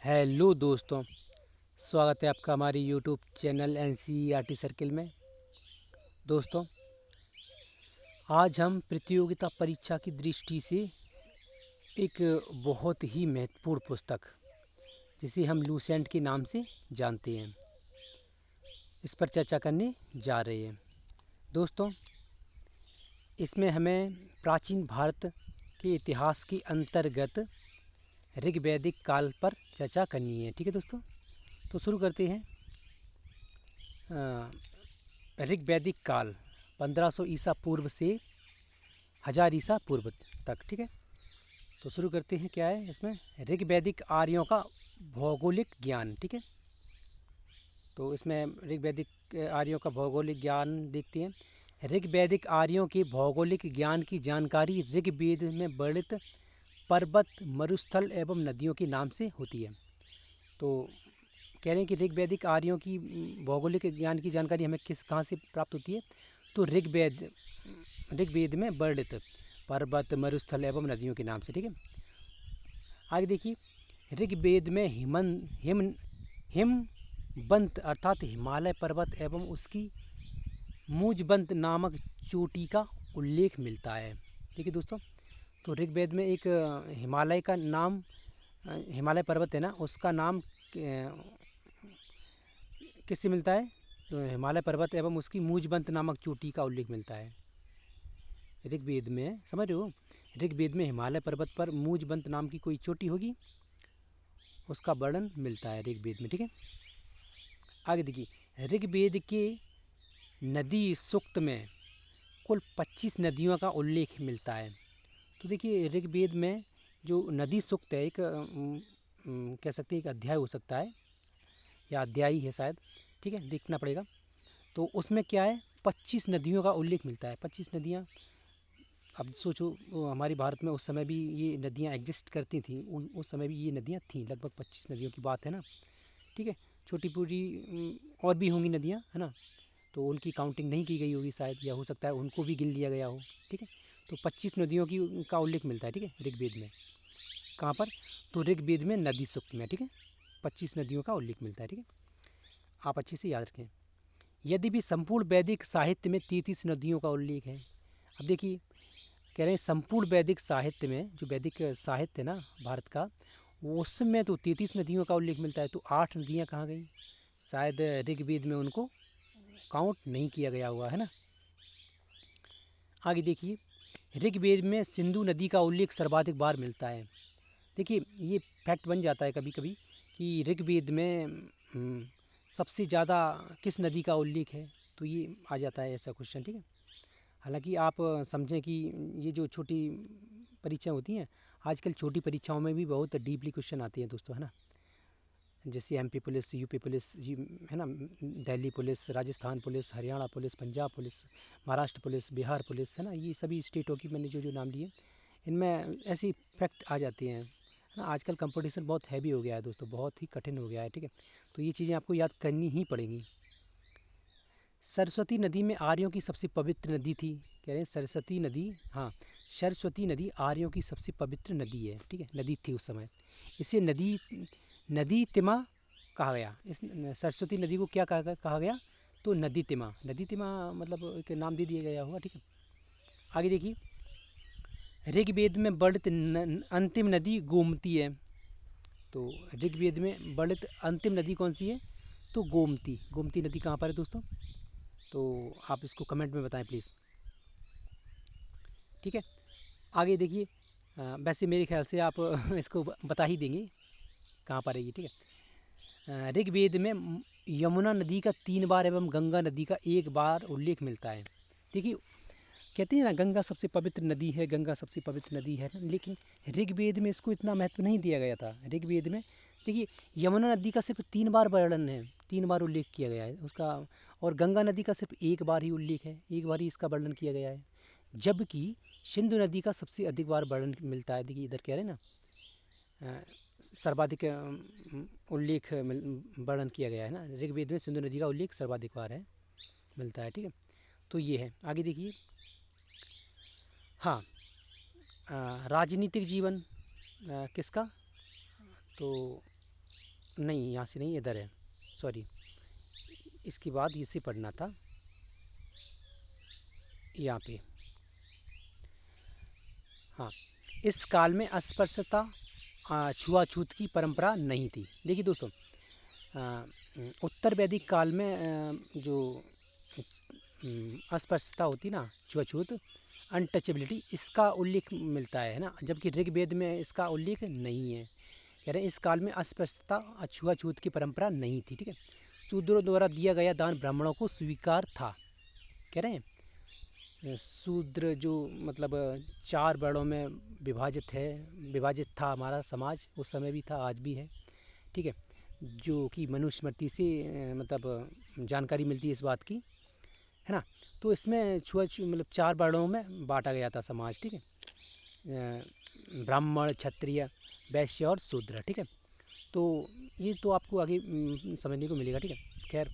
Hello दोस्तों, स्वागत है आपका हमारी यूट्यूब चैनल एनसीईआरटी सर्किल में। दोस्तों, आज हम प्रतियोगिता परीक्षा की दृष्टि से एक बहुत ही महत्वपूर्ण पुस्तक, जिसे हम लूसेंट के नाम से जानते हैं, इस पर चर्चा करने जा रहे हैं। दोस्तों, इसमें हमें प्राचीन भारत के इतिहास के अंतर्गत ऋग्वैदिक काल पर चर्चा करनी है। ठीक है दोस्तों, तो शुरू करते हैं। ऋग्वैदिक काल 1500 ईसा पूर्व से 1000 ईसा पूर्व तक। ठीक है, तो शुरू करते हैं। क्या है इसमें? ऋग्वैदिक आर्यों का भौगोलिक ज्ञान। ठीक है, तो इसमें ऋग्वैदिक आर्यों का भौगोलिक ज्ञान देखते हैं। ऋग्वैदिक आर्यों के भौगोलिक ज्ञान की जानकारी ऋग्वेद में वर्णित पर्वत, मरुस्थल एवं नदियों के नाम से होती है। तो कह रहे हैं कि ऋग्वैदिक आर्यों की भौगोलिक ज्ञान की जानकारी हमें कहाँ से प्राप्त होती है? तो ऋग्वेद में वर्णित पर्वत, मरुस्थल एवं नदियों के नाम से। ठीक है, आगे देखिए। ऋग्वेद में हिमवंत अर्थात हिमालय पर्वत एवं उसकी मुजबंत नामक चोटी का उल्लेख मिलता है। ठीक है दोस्तों, तो ऋग्वेद में एक हिमालय का नाम, हिमालय पर्वत है ना, उसका नाम किससे मिलता है? तो हिमालय पर्वत एवं उसकी मुजबंत नामक चोटी का उल्लेख मिलता है ऋग्वेद में। समझ रहे हो? ऋग्वेद में हिमालय पर्वत पर मुजबंत नाम की कोई चोटी होगी, उसका वर्णन मिलता है ऋग्वेद में। ठीक है, आगे देखिए। ऋग्वेद के नदी सूक्त में कुल 25 नदियों का उल्लेख मिलता है। तो देखिए, ऋग्वेद में जो नदी सूक्त है, एक कह सकते हैं एक अध्याय हो सकता है, या अध्यायी है शायद। ठीक है, देखना पड़ेगा। तो उसमें क्या है, 25 नदियों का उल्लेख मिलता है। 25 नदियाँ। अब सोचो, हमारे भारत में उस समय भी ये नदियाँ एग्जिस्ट करती थी, उस समय भी ये नदियाँ थीं। लगभग 25 नदियों की बात है ना। ठीक है, छोटी पूरी और भी होंगी नदियाँ, है ना, तो उनकी काउंटिंग नहीं की गई होगी शायद, या हो सकता है उनको भी गिन लिया गया हो। ठीक है, तो 25 नदियों की का उल्लेख मिलता है। ठीक है, ऋग्वेद में। कहाँ पर? तो ऋग्वेद में नदी सूक्त में। ठीक है, 25 नदियों का उल्लेख मिलता है। ठीक है, आप अच्छे से याद रखें। यदि भी संपूर्ण वैदिक साहित्य में 33 नदियों का उल्लेख है। अब देखिए, कह रहे हैं संपूर्ण वैदिक साहित्य में, जो वैदिक साहित्य है ना भारत का, उसमें तो 33 नदियों का उल्लेख मिलता है। तो 8 नदियाँ कहाँ गई? शायद ऋग्वेद में उनको काउंट नहीं किया गया हुआ है ना। आगे देखिए। ऋग्वेद में सिंधु नदी का उल्लेख सर्वाधिक बार मिलता है। देखिए, ये फैक्ट बन जाता है कभी कभी कि ऋग्वेद में सबसे ज़्यादा किस नदी का उल्लेख है, तो ये आ जाता है ऐसा क्वेश्चन। ठीक है, हालांकि आप समझें कि ये जो छोटी परीक्षाएं होती हैं, आजकल छोटी परीक्षाओं में भी बहुत डीपली क्वेश्चन आते हैं दोस्तों, है ना। जैसे एमपी पुलिस, यूपी पुलिस, जी, है ना, Delhi police, Rajasthan police, Haryana police, Punjab police, Maharashtra police, Bihar police, है ना, ये सभी स्टेटों की मैंने जो जो नाम लिए, इनमें ऐसी फैक्ट आ जाती हैं, है ना। आजकल कंपटीशन बहुत हैवी हो गया है दोस्तों, बहुत ही कठिन हो गया है। ठीक है, तो ये चीज़ें आपको याद करनी ही पड़ेंगी। सरस्वती नदी में आर्यों की सबसे पवित्र नदी थी। कह रहे हैं सरस्वती नदी, हाँ, सरस्वती नदी आर्यों की सबसे पवित्र नदी है। ठीक है, नदी थी उस समय। इसे नदी नदी तिमा कहा गया। इस सरस्वती नदी को क्या कहा गया? तो नदी तिमा। नदी तिमा मतलब एक नाम दे दिया गया होगा। ठीक है, आगे देखिए। ऋग्वेद में वर्णित अंतिम नदी गोमती है। तो ऋग्वेद में वर्णित अंतिम नदी कौन सी है? तो गोमती। गोमती नदी कहाँ पर है दोस्तों? तो आप इसको कमेंट में बताएं प्लीज़। ठीक है, आगे देखिए। वैसे मेरे ख्याल से आप इसको बता ही देंगे कहाँ पर है ये। ठीक है, ऋग्वेद में यमुना नदी का 3 बार एवं गंगा नदी का 1 बार उल्लेख मिलता है। देखिए, कहते हैं ना गंगा सबसे पवित्र नदी है, गंगा सबसे पवित्र नदी है, लेकिन ऋग्वेद में इसको इतना महत्व नहीं दिया गया था। ऋग्वेद में देखिए, यमुना नदी का सिर्फ 3 बार वर्णन है, 3 बार उल्लेख किया गया है उसका, और गंगा नदी का सिर्फ 1 बार ही उल्लेख है, 1 बार ही इसका वर्णन किया गया है। जबकि सिंधु नदी का सबसे अधिक बार वर्णन मिलता है। देखिए, इधर कह रहे हैं ना, सर्वाधिक उल्लेख वर्णन किया गया है ना, ऋग्वेद में सिंधु नदी का उल्लेख सर्वाधिक बार है, मिलता है। ठीक है, तो ये है। आगे देखिए। हाँ, राजनीतिक जीवन किसका? तो नहीं, यहाँ से नहीं, इधर है, सॉरी, इसके बाद इसे पढ़ना था यहाँ पे। हाँ, इस काल में अस्पृश्यता छुआछूत की परंपरा नहीं थी। देखिए दोस्तों, अ, उत्तर वैदिक काल में जो अस्पृश्यता होती ना, छुआछूत, अनटचेबिलिटी, इसका उल्लेख मिलता है ना, जबकि ऋग्वेद में इसका उल्लेख नहीं है। कह रहे हैं इस काल में अस्पृश्यता छुआछूत की परंपरा नहीं थी। ठीक है, शूद्रों द्वारा दिया गया दान ब्राह्मणों को स्वीकार था। कह रहे हैं शूद्र जो मतलब 4 वर्णों में विभाजित था हमारा समाज, उस समय भी था, आज भी है। ठीक है, जो कि मनुस्मृति से मतलब जानकारी मिलती है इस बात की, है ना। तो इसमें मतलब 4 वर्णों में बांटा गया था समाज। ठीक है, ब्राह्मण, क्षत्रिय, वैश्य और शूद्र। ठीक है, तो ये तो आपको आगे समझने को मिलेगा। ठीक है, खैर,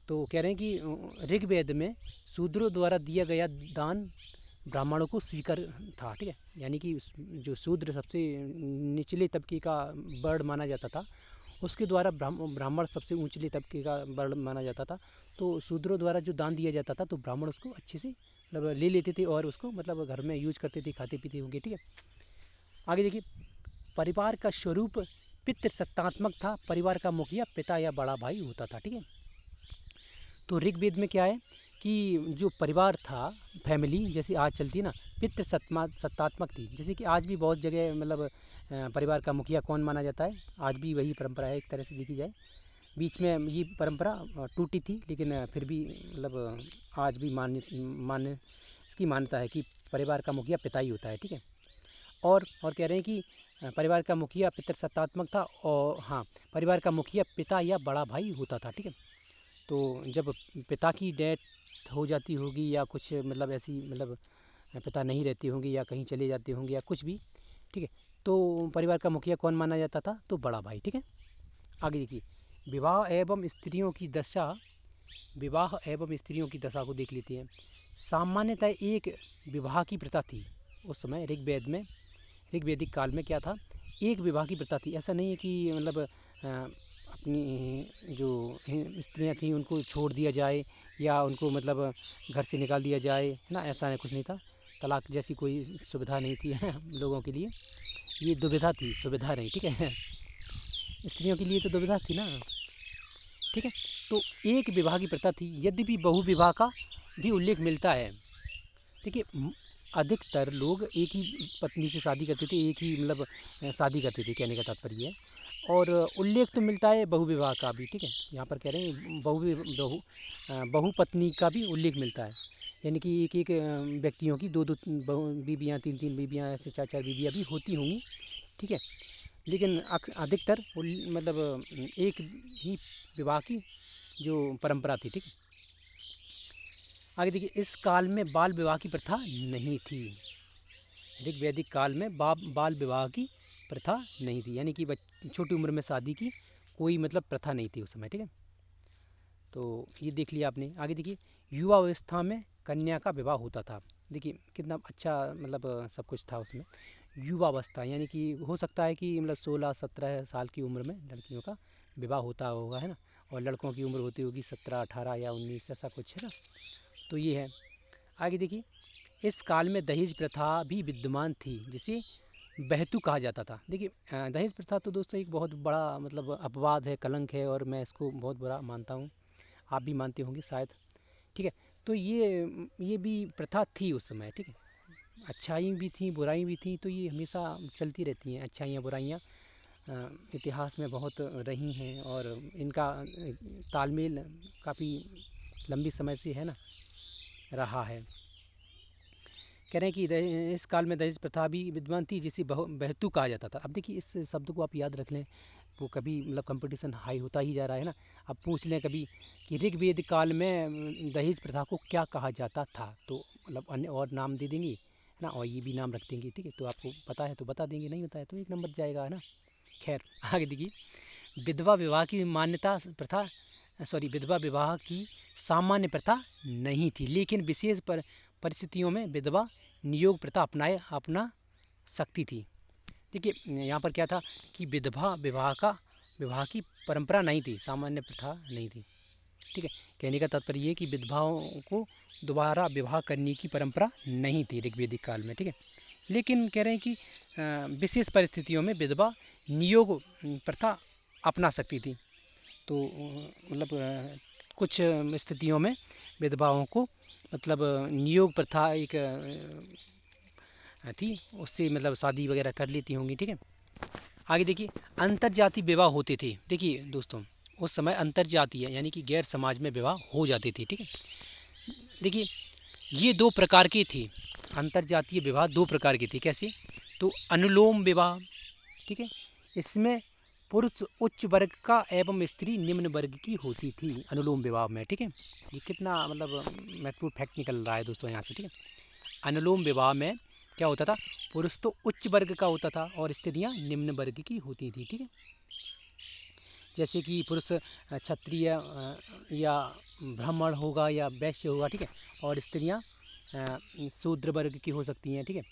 तो कह रहे हैं कि ऋग्वेद में शूद्रों द्वारा दिया गया दान ब्राह्मणों को स्वीकार था। ठीक है, यानी कि जो शूद्र सबसे निचले तबके का वर्ण माना जाता था, उसके द्वारा ब्राह्मण सबसे ऊंचले तबके का वर्ण माना जाता था। तो शूद्रों द्वारा जो दान दिया जाता था तो ब्राह्मण उसको अच्छे से मतलब ले लेते थे और उसको मतलब घर में यूज करते थे, खाते पीते होंगे। ठीक है, आगे देखिए, परिवार का स्वरूप पितृसत्तात्मक था। परिवार का मुखिया पिता या बड़ा भाई होता था। ठीक है, तो ऋग्वेद में क्या है कि जो परिवार था, फैमिली जैसे आज चलती है ना, सत्तात्मक थी। जैसे कि आज भी बहुत जगह मतलब परिवार का मुखिया कौन माना जाता है, आज भी वही परंपरा है एक तरह से देखी जाए। बीच में ये परंपरा टूटी थी, लेकिन फिर भी मतलब आज भी मान्य इसकी मान्यता है कि परिवार का मुखिया पिता ही होता है। ठीक है, और कह रहे हैं कि परिवार का मुखिया पितृसत्तात्मक था, और हाँ, परिवार का मुखिया पिता या बड़ा भाई होता था। ठीक है, तो जब पिता की डेथ हो जाती होगी या कुछ मतलब ऐसी मतलब पिता नहीं रहते होंगे या कहीं चले जाते होंगे या कुछ भी, ठीक है, तो परिवार का मुखिया कौन माना जाता था, तो बड़ा भाई। ठीक है, आगे देखिए, विवाह एवं स्त्रियों की दशा विवाह एवं स्त्रियों की दशा को देख लेते हैं। सामान्यतः एक विवाह की प्रथा थी उस समय ऋग्वेदिक काल में। क्या था, एक विवाह की प्रथा थी। ऐसा नहीं है कि मतलब अपनी जो स्त्रियां थी उनको छोड़ दिया जाए या उनको मतलब घर से निकाल दिया जाए, है ना, ऐसा कुछ नहीं था। तलाक जैसी कोई सुविधा नहीं थी लोगों के लिए, ये दुविधा थी, सुविधा नहीं। ठीक है, स्त्रियों के लिए तो दुविधा थी ना। ठीक है, तो एक विवाह की प्रथा थी, यद्यपि बहु विवाह का भी उल्लेख मिलता है। देखिए, अधिकतर लोग एक ही पत्नी से शादी करते थे, एक ही मतलब शादी करते थे, कहने का तात्पर्य है। और उल्लेख तो मिलता है बहु विवाह का भी। ठीक है, यहाँ पर कह रहे हैं बहु पत्नी का भी उल्लेख मिलता है, यानी कि एक एक व्यक्तियों की दो दो बीबियाँ, तीन तीन बीबियाँ, ऐसे चार चार बीबियाँ भी होती होंगी। ठीक है, लेकिन अधिकतर मतलब एक ही विवाह की जो परंपरा थी। ठीक है, आगे देखिए, इस काल में बाल विवाह की प्रथा नहीं थी। ऋग्वैदिक काल में बाल विवाह की प्रथा नहीं थी, यानी कि छोटी उम्र में शादी की कोई मतलब प्रथा नहीं थी उस समय। ठीक है, तो ये देख लिया आपने। आगे देखिए, युवा अवस्था में कन्या का विवाह होता था। देखिए कितना अच्छा मतलब सब कुछ था उसमें। युवा अवस्था यानी कि हो सकता है कि मतलब 16-17 साल की उम्र में लड़कियों का विवाह होता होगा, है ना, और लड़कों की उम्र होती होगी 17-18 या 19, ऐसा कुछ, है ना। तो ये है। आगे देखिए, इस काल में दहेज प्रथा भी विद्यमान थी, जिसे बहतू कहा जाता था। देखिए दहेज प्रथा तो दोस्तों एक बहुत बड़ा मतलब अपवाद है, कलंक है, और मैं इसको बहुत बुरा मानता हूँ, आप भी मानते होंगे शायद। ठीक है, तो ये भी प्रथा थी उस समय। ठीक है, अच्छाई भी थी, बुराई भी थी, तो ये हमेशा चलती रहती हैं, अच्छाइयाँ बुराइयाँ इतिहास में बहुत रही हैं, और इनका तालमेल काफ़ी लंबी समय से, है ना, रहा है। कह रहे हैं कि इस काल में दहेज प्रथा भी विद्यमान थी, जिसे बहतू कहा जाता था। अब देखिए इस शब्द को आप याद रख लें, वो कभी मतलब कंपटीशन हाई होता ही जा रहा है ना। अब पूछ लें कभी कि ऋग्वेद काल में दहेज प्रथा को क्या कहा जाता था, तो मतलब अन्य और नाम दे देंगे, है ना, और ये भी नाम रख देंगे। ठीक है, तो आपको पता है तो बता देंगे, नहीं बताया तो एक नंबर जाएगा, है ना। खैर, आगे देखिए, विधवा विवाह की मान्यता प्रथा विधवा विवाह की सामान्य प्रथा नहीं थी, लेकिन विशेष परिस्थितियों में विधवा नियोग प्रथा अपना सकती थी। देखिए यहाँ पर क्या था कि विधवा विवाह का विवाह की परंपरा नहीं थी, सामान्य प्रथा नहीं थी। ठीक है, कहने का तात्पर्य ये कि विधवाओं को दोबारा विवाह करने की परंपरा नहीं थी ऋग्वेदिक काल में। ठीक है, लेकिन कह रहे हैं कि विशेष परिस्थितियों में विधवा नियोग प्रथा अपना सकती थी। तो मतलब कुछ स्थितियों में विधवाओं को मतलब नियोग प्रथा एक थी, उससे मतलब शादी वगैरह कर लेती होंगी। ठीक है, आगे देखिए, अंतरजातीय विवाह होते थे। देखिए दोस्तों, उस समय अंतरजातीय यानी कि गैर समाज में विवाह हो जाते थे। ठीक है, देखिए ये दो प्रकार के थे, अंतरजातीय विवाह दो प्रकार की थी। कैसे? तो अनुलोम विवाह, ठीक है, इसमें पुरुष उच्च वर्ग का एवं स्त्री निम्न वर्ग की होती थी अनुलोम विवाह में। ठीक है, ये कितना मतलब महत्वपूर्ण फैक्ट निकल रहा है दोस्तों यहाँ से। ठीक है, अनुलोम विवाह में क्या होता था, पुरुष तो उच्च वर्ग का होता था और स्त्रियां निम्न वर्ग की होती थी। ठीक है, जैसे कि पुरुष क्षत्रिय या ब्राह्मण होगा या वैश्य होगा। ठीक है, और स्त्रियां शूद्र वर्ग की हो सकती हैं। ठीक है,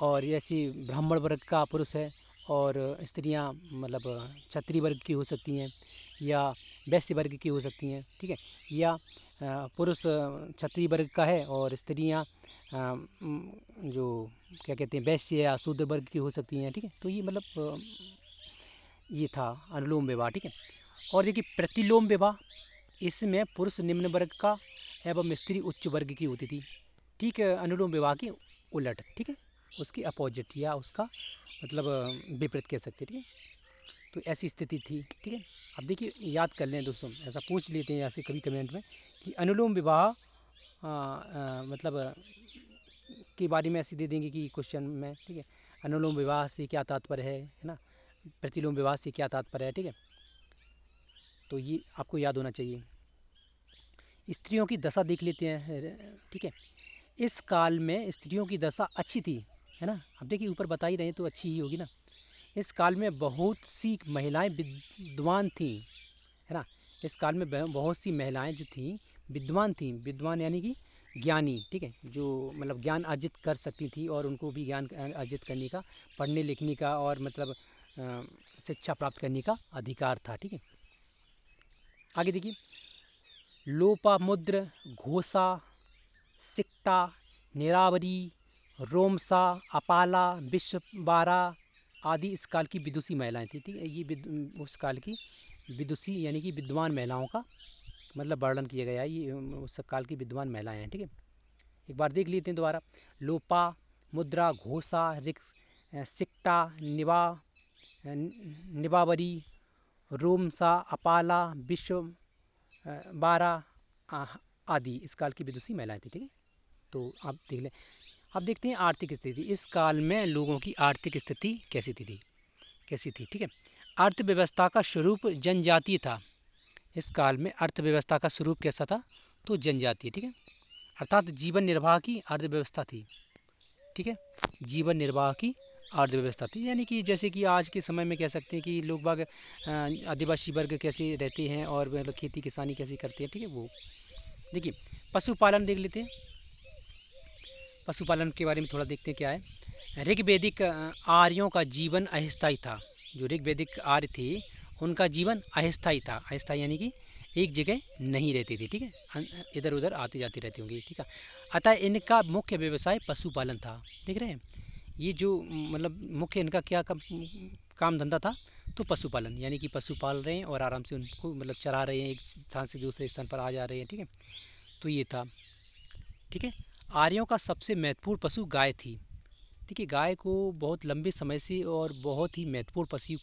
और ऐसी ब्राह्मण वर्ग का पुरुष है और स्त्रियां मतलब क्षत्रिय वर्ग की हो सकती हैं या वैश्य वर्ग की हो सकती हैं। ठीक है, या पुरुष क्षत्रिय वर्ग का है और स्त्रियां जो क्या कहते हैं वैश्य या शूद्र वर्ग की हो सकती हैं। ठीक है, तो ये मतलब ये था अनुलोम विवाह। ठीक है, और देखिए प्रतिलोम विवाह, इसमें पुरुष निम्न वर्ग का एवं स्त्री उच्च वर्ग की होती थी। ठीक है, अनुलोम विवाह की उलट। ठीक है, उसकी अपोजिट या उसका मतलब विपरीत कह सकते हैं। ठीक है, तो ऐसी स्थिति थी। ठीक है, अब देखिए याद कर लें दोस्तों, ऐसा पूछ लेते हैं ऐसे कभी कमेंट में कि अनुलोम विवाह मतलब के बारे में ऐसे दे देंगे कि क्वेश्चन में। ठीक है, अनुलोम विवाह से क्या तात्पर्य है ना, प्रतिलोम विवाह से क्या तात्पर्य है। ठीक है, तो ये आपको याद होना चाहिए। स्त्रियों की दशा देख लेते हैं। ठीक है, इस काल में स्त्रियों की दशा अच्छी थी, है ना। अब देखिए ऊपर बता ही रहे हैं तो अच्छी ही होगी ना। इस काल में बहुत सी महिलाएं विद्वान थीं, है ना। इस काल में बहुत सी महिलाएं जो थीं विद्वान थीं, विद्वान यानी कि ज्ञानी। ठीक है, जो मतलब ज्ञान अर्जित कर सकती थी और उनको भी ज्ञान अर्जित करने का, पढ़ने लिखने का और मतलब शिक्षा प्राप्त करने का अधिकार था। ठीक है, आगे देखिए, लोपामुद्र, घोषा, सिक्ता, निरावरी, रोमसा, अपाला, विश्वबारा आदि इस काल की विदुषी महिलाएं थी। ठीक है, ये उस काल की विदुषी यानी कि विद्वान महिलाओं का मतलब वर्णन किया गया है। ये उस काल की विद्वान महिलाएं हैं। ठीक है, एक बार देख लेते हैं दोबारा। लोपा मुद्रा, घोषा, ऋक्, सिक्ता, निवावरी, रोमसा, अपाला, विश्व बारा आदि इस काल की विदुषी महिलाएं थी। ठीक है, तो आप देख लें। अब देखते हैं आर्थिक स्थिति। इस काल में लोगों की आर्थिक स्थिति कैसी थी। ठीक है, अर्थव्यवस्था का स्वरूप जनजातीय था। इस काल में अर्थव्यवस्था का स्वरूप कैसा था, तो जनजातीय। ठीक है, अर्थात जीवन निर्वाह की अर्थव्यवस्था थी। ठीक है, जीवन निर्वाह की अर्थव्यवस्था थी, यानी कि जैसे कि आज के समय में कह सकते हैं कि लोग बाग आदिवासी वर्ग कैसे रहते हैं और मतलब खेती किसानी कैसे करते हैं। ठीक है, वो देखिए पशुपालन देख लेते हैं। पशुपालन के बारे में थोड़ा देखते हैं क्या है। ऋग्वैदिक आर्यों का जीवन अस्थायी था। जो ऋग्वैदिक आर्य थे उनका जीवन अस्थायी था। अस्थायी यानी कि एक जगह नहीं रहती थी। ठीक है, इधर उधर आते जाते रहते होंगे। ठीक है, अतः इनका मुख्य व्यवसाय पशुपालन था। देख रहे हैं, ये जो मतलब मुख्य इनका क्या काम धंधा था, तो पशुपालन, यानी कि पशु पाल रहे हैं और आराम से उनको मतलब चरा रहे हैं, एक स्थान से दूसरे स्थान पर आ जा रहे हैं। ठीक है, तो ये था। ठीक है, आर्यों का सबसे महत्वपूर्ण पशु गाय थी। ठीक है, गाय को बहुत लंबे समय से और बहुत ही महत्वपूर्ण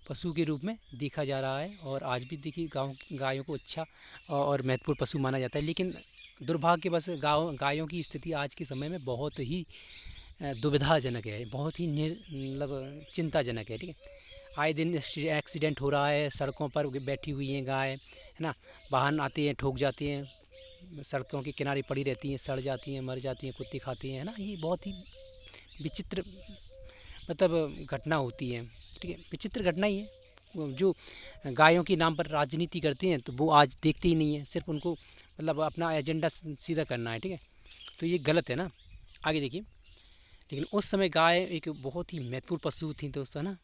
पशु के रूप में देखा जा रहा है और आज भी देखिए गायों को अच्छा और महत्वपूर्ण पशु माना जाता है। लेकिन दुर्भाग्यवश गायों की स्थिति आज के समय में बहुत ही दुविधाजनक है, बहुत ही मतलब चिंताजनक है। ठीक है, आए दिन एक्सीडेंट हो रहा है, सड़कों पर बैठी हुई हैं गाय, है ना। वाहन आते हैं ठोक जाते हैं, सड़कों के किनारे पड़ी रहती हैं, सड़ जाती हैं, मर जाती हैं, कुत्ते खाती हैं, है ना। ये बहुत ही विचित्र मतलब घटना होती है। ठीक है, विचित्र घटना ही है। जो गायों के नाम पर राजनीति करते हैं तो वो आज देखते ही नहीं है, सिर्फ उनको मतलब अपना एजेंडा सीधा करना है। ठीक है, तो ये गलत है ना। आगे देखिए, लेकिन उस समय गाय एक बहुत ही महत्वपूर्ण पशु थी दोस्तों, है ना।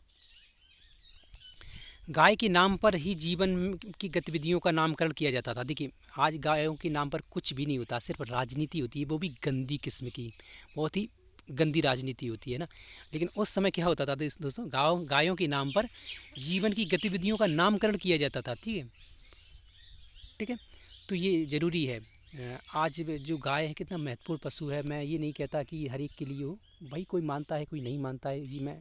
गाय के नाम पर ही जीवन की गतिविधियों का नामकरण किया जाता था। देखिए आज गायों के नाम पर कुछ भी नहीं होता, सिर्फ राजनीति होती है, वो भी गंदी किस्म की, बहुत ही गंदी राजनीति होती है ना। लेकिन उस समय क्या होता था दोस्तों, गायों के नाम पर जीवन की गतिविधियों का नामकरण किया जाता था। ठीक है, ठीक है। तो ये ज़रूरी है। आज जो गाय है कितना महत्वपूर्ण पशु है। मैं ये नहीं कहता कि हर एक के लिए हो, भाई कोई मानता है कोई नहीं मानता है, ये मैं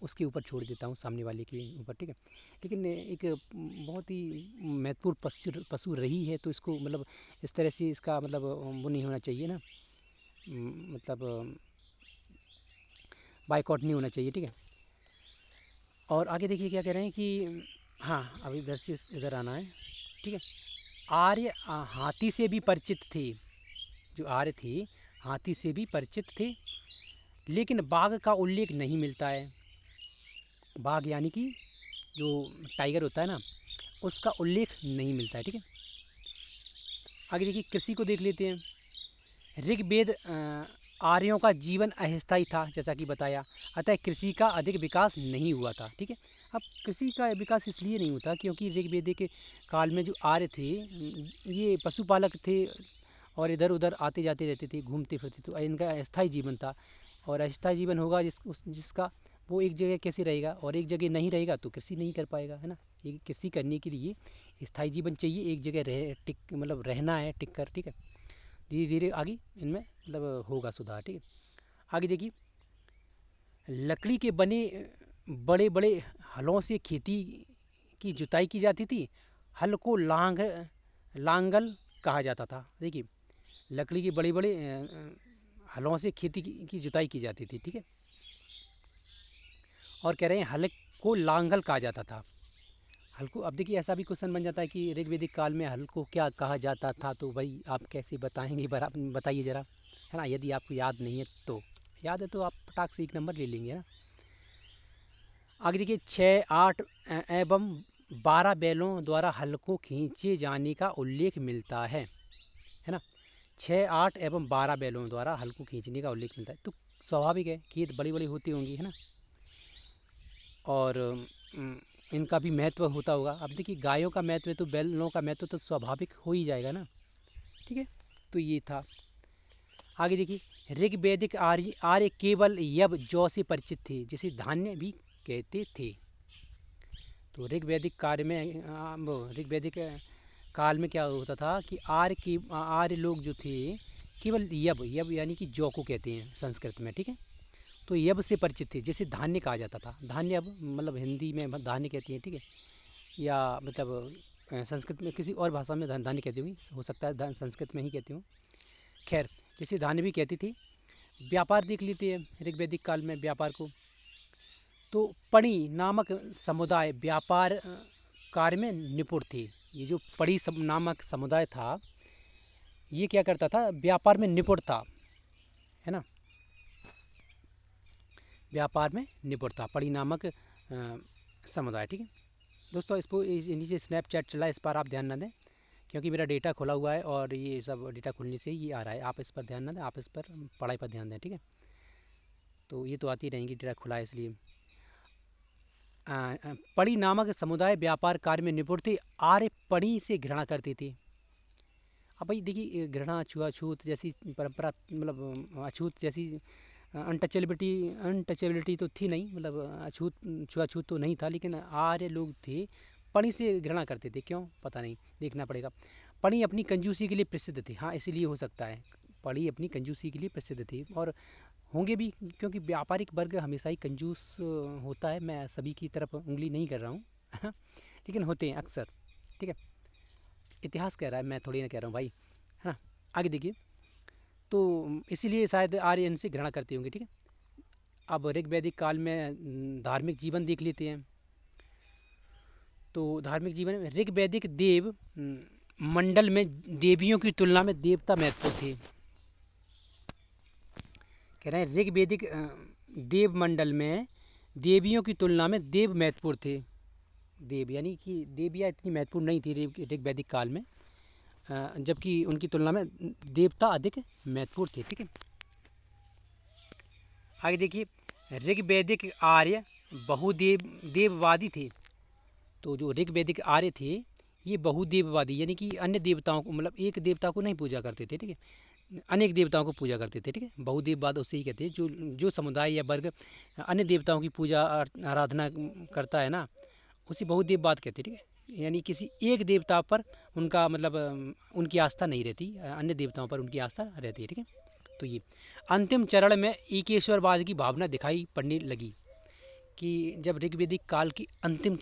उसके ऊपर छोड़ देता हूँ, सामने वाले के ऊपर। ठीक है, लेकिन एक बहुत ही महत्वपूर्ण पशु रही है, तो इसको मतलब इस तरह से इसका मतलब वो नहीं होना चाहिए ना, मतलब बाइकआउट नहीं होना चाहिए। ठीक है, और आगे देखिए क्या कह रहे हैं कि हाँ अभी इधर से इधर आना है। ठीक है, आर्य हाथी से भी परिचित थे। जो आर्य थे हाथी से भी परिचित थे, लेकिन बाघ का उल्लेख नहीं मिलता है। बाघ यानी कि जो टाइगर होता है ना, उसका उल्लेख नहीं मिलता है। ठीक है, आगे देखिए कृषि को देख लेते हैं। ऋग्वेद आर्यों का जीवन अस्थायी था, जैसा कि बताया, अतः कृषि का अधिक विकास नहीं हुआ था। ठीक है, अब कृषि का विकास इसलिए नहीं होता क्योंकि ऋग्वेद के काल में जो आर्य थे ये पशुपालक थे और इधर उधर आते जाते रहते थे, घूमते फिरते, तो इनका अस्थायी जीवन था। और अस्थायी जीवन होगा जिसका वो एक जगह कैसे रहेगा, और एक जगह नहीं रहेगा तो कृषि नहीं कर पाएगा, है ना। ये कृषि करने के लिए स्थायी जीवन चाहिए, एक जगह रह टिक मतलब रहना है टिक कर। ठीक है, धीरे धीरे आगे इनमें मतलब होगा सुधार। ठीक है, आगे देखिए, लकड़ी के बने बड़े बड़े हलों से खेती की जुताई की जाती थी। हल को लांगल कहा जाता था। देखिए लकड़ी के बड़े बड़े हलों से खेती की जुताई की जाती थी। ठीक है, और कह रहे हैं हल को लांगल कहा जाता था। हल को, अब देखिए ऐसा भी क्वेश्चन बन जाता है कि ऋग्वेदिक काल में हल को क्या कहा जाता था, तो भाई आप कैसे बताएंगे, बताइए ज़रा, है ना। यदि आपको याद नहीं है तो, याद है तो आप पटाख से 1 नंबर ले लेंगे ना। आगे देखिए 6, 8 एवं 12 बैलों द्वारा हल को खींचे जाने का उल्लेख मिलता है ना। 6, 8 एवं 12 बैलों द्वारा हल को खींचने का उल्लेख मिलता है, तो स्वाभाविक है खेत बड़ी बड़ी होती होंगी, है ना, और इनका भी महत्व होता होगा। अब देखिए गायों का महत्व है तो बैलों का महत्व तो स्वाभाविक हो ही जाएगा ना। ठीक है, तो ये था। आगे देखिए ऋग्वैदिक आर्य आर्य केवल यव जौ से परिचित थे, जिसे धान्य भी कहते थे। तो ऋग्वैदिक कार्य में ऋग्वैदिक काल में क्या होता था कि आर्य लोग जो थे केवल यव यव यानी कि जौ को कहते हैं संस्कृत में। ठीक है, तो यव से परिचित थे, जैसे धान्य कहा जाता था। धान्य अब मतलब हिंदी में धान्य कहती हैं। ठीक है, या मतलब संस्कृत में किसी और भाषा में धान्य कहती हुई हो सकता है, संस्कृत में ही कहती हूँ। खैर, जैसे धान्य भी कहती थी। व्यापार देख लेते हैं ऋग्वैदिक काल में व्यापार को। तो पणि नामक समुदाय व्यापार कार्य में निपुण थे। ये जो पणि नामक समुदाय था ये क्या करता था, व्यापार में निपुण था, है ना, व्यापार में निपुण था, पणि नामक समुदाय। ठीक है दोस्तों, इसको नीचे स्नैपचैट चला है, इस पर आप ध्यान न दें क्योंकि मेरा डेटा खुला हुआ है और ये सब डेटा खुलने से ये आ रहा है। आप इस पर ध्यान न दें, आप इस पर पढ़ाई पर ध्यान दें। ठीक है, तो ये तो आती रहेंगी, डेटा खुला है इसलिए। पणि नामक समुदाय व्यापार कार्य में निपुण थे, आर्य पणि से घृणा करते थे। अब भाई देखिए घृणा छुआछूत जैसी परंपरा मतलब अछूत जैसी अनटचेबिलिटी तो थी नहीं, मतलब अछूत छुआछूत तो नहीं था, लेकिन आर्य लोग थे पणि से घृणा करते थे। क्यों पता नहीं, देखना पड़ेगा। पणि अपनी कंजूसी के लिए प्रसिद्ध थे। हाँ इसीलिए हो सकता है, पणि अपनी कंजूसी के लिए प्रसिद्ध थे और होंगे भी, क्योंकि व्यापारिक वर्ग हमेशा ही कंजूस होता है। मैं सभी की तरफ उंगली नहीं कर रहा हूँ लेकिन होते हैं अक्सर। ठीक है, इतिहास कह रहा है, मैं थोड़ी ना कह रहा हूँ भाई, है ना। आगे देखिए, तो इसीलिए शायद आर्य इनसे घृणा करते होंगे। ठीक है, अब ऋग्वैदिक काल में धार्मिक जीवन देख लेते हैं। तो धार्मिक जीवन में ऋग्वैदिक देव मंडल में देवियों की तुलना में देवता महत्वपूर्ण थे। कह रहे हैं ऋग्वैदिक देव मंडल में देवियों की तुलना में देव महत्वपूर्ण थे। देव यानी कि देवियाँ इतनी महत्वपूर्ण नहीं थी ऋग्वैदिक काल में, जबकि उनकी तुलना में देवता अधिक महत्वपूर्ण थे। ठीक है, आगे देखिए ऋग्वैदिक आर्य बहुदेव देववादी थे। तो जो ऋग वैदिक आर्य थे ये बहुदेववादी यानी कि अन्य देवताओं को मतलब एक देवता को नहीं पूजा करते थे, ठीक है, अनेक देवताओं को पूजा करते थे, ठीक है। बहुदेववाद उसे ही कहते हैं जो जो समुदाय या वर्ग अन्य देवताओं की पूजा आराधना करता है ना, उसे बहुदेववाद कहते हैं, ठीक है। यानी किसी एक देवता पर उनका मतलब उनकी आस्था नहीं रहती, अन्य देवताओं पर उनकी आस्था रहती है, ठीक है। तो ये अंतिम चरण में एकेश्वरवाद की भावना दिखाई पड़ने लगी कि जब ऋग्वेदिक काल की अंतिम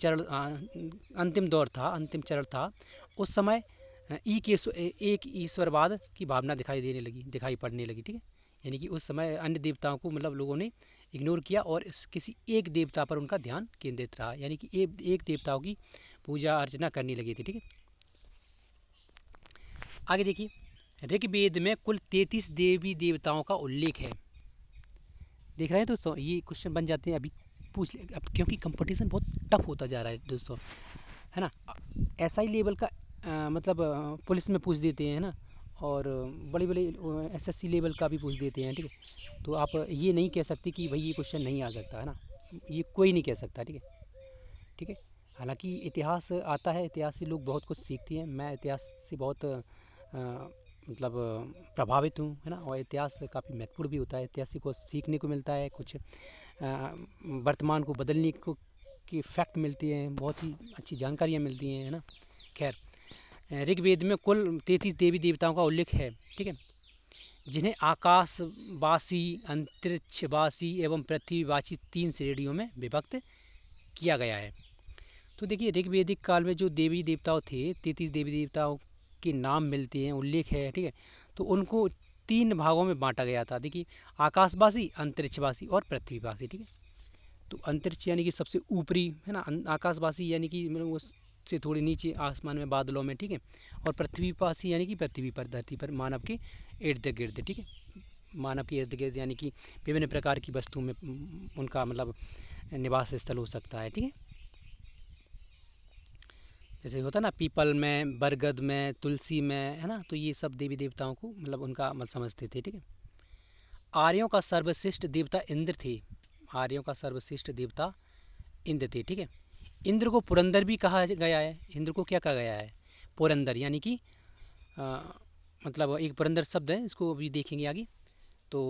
दौर था, अंतिम चरण था, उस समय एक ईश्वरवाद की भावना दिखाई पड़ने लगी, ठीक है। यानी कि उस समय अन्य देवताओं को मतलब लोगों ने इग्नोर किया और किसी एक देवता पर उनका ध्यान केंद्रित रहा, यानी कि एक देवताओं की पूजा अर्चना करने लगी थी, ठीक है। आगे देखिए, ऋग्वेद में कुल 33 देवी देवताओं का उल्लेख है। देख रहे हैं दोस्तों, ये क्वेश्चन बन जाते हैं अभी पूछ ले अब, क्योंकि कंपटीशन बहुत टफ होता जा रहा है दोस्तों, है ना। ऐसा ही लेवल का मतलब पुलिस में पूछ देते हैं ना, और बड़े बड़े एसएससी लेवल का भी पूछ देते हैं, ठीक है। तो आप ये नहीं कह सकते कि भाई ये क्वेश्चन नहीं आ सकता, है ना, ये कोई नहीं कह सकता, ठीक है, ठीक है। हालांकि इतिहास आता है, इतिहास से लोग बहुत कुछ सीखते हैं, मैं इतिहास से बहुत मतलब प्रभावित हूँ, है ना। और इतिहास काफ़ी महत्वपूर्ण भी होता है, इतिहास से कुछ सीखने को मिलता है, कुछ वर्तमान को बदलने को की फैक्ट मिलती हैं, बहुत ही अच्छी जानकारियाँ मिलती हैं, है ना। खैर, ऋग्वेद में कुल 33 देवी देवताओं का उल्लेख है, ठीक है, जिन्हें आकाशवासी, अंतरिक्षवासी एवं पृथ्वीवासी 3 श्रेणियों में विभक्त किया गया है। तो देखिए, ऋग्वेदिक काल में जो देवी देवताओं थे, 33 देवी देवताओं के नाम मिलते हैं, उल्लेख है, ठीक है। तो उनको 3 भागों में बांटा गया था। देखिए, आकाशवासी, अंतरिक्षवासी और पृथ्वीवासी, ठीक है। तो अंतरिक्ष यानी कि सबसे ऊपरी, है ना, आकाशवासी यानी कि मतलब उससे थोड़ी नीचे आसमान में, बादलों में, ठीक है। और पृथ्वीवासी यानी कि पृथ्वी पर, धरती पर, मानव के इर्द गिर्द, ठीक है। मानव के इर्द गिर्द यानी कि विभिन्न प्रकार की वस्तुओं में उनका मतलब निवास स्थल हो सकता है, ठीक है। जैसे होता है ना, पीपल में, बरगद में, तुलसी में, है ना। तो ये सब देवी देवताओं को मतलब उनका मत समझते थे, ठीक है। आर्यों का सर्वश्रेष्ठ देवता इंद्र थे, आर्यों का सर्वश्रेष्ठ देवता इंद्र थे, ठीक है। इंद्र को पुरंदर भी कहा गया है, इंद्र को क्या कहा गया है, पुरंदर, यानी कि मतलब एक पुरंदर शब्द है, इसको अभी देखेंगे आगे। तो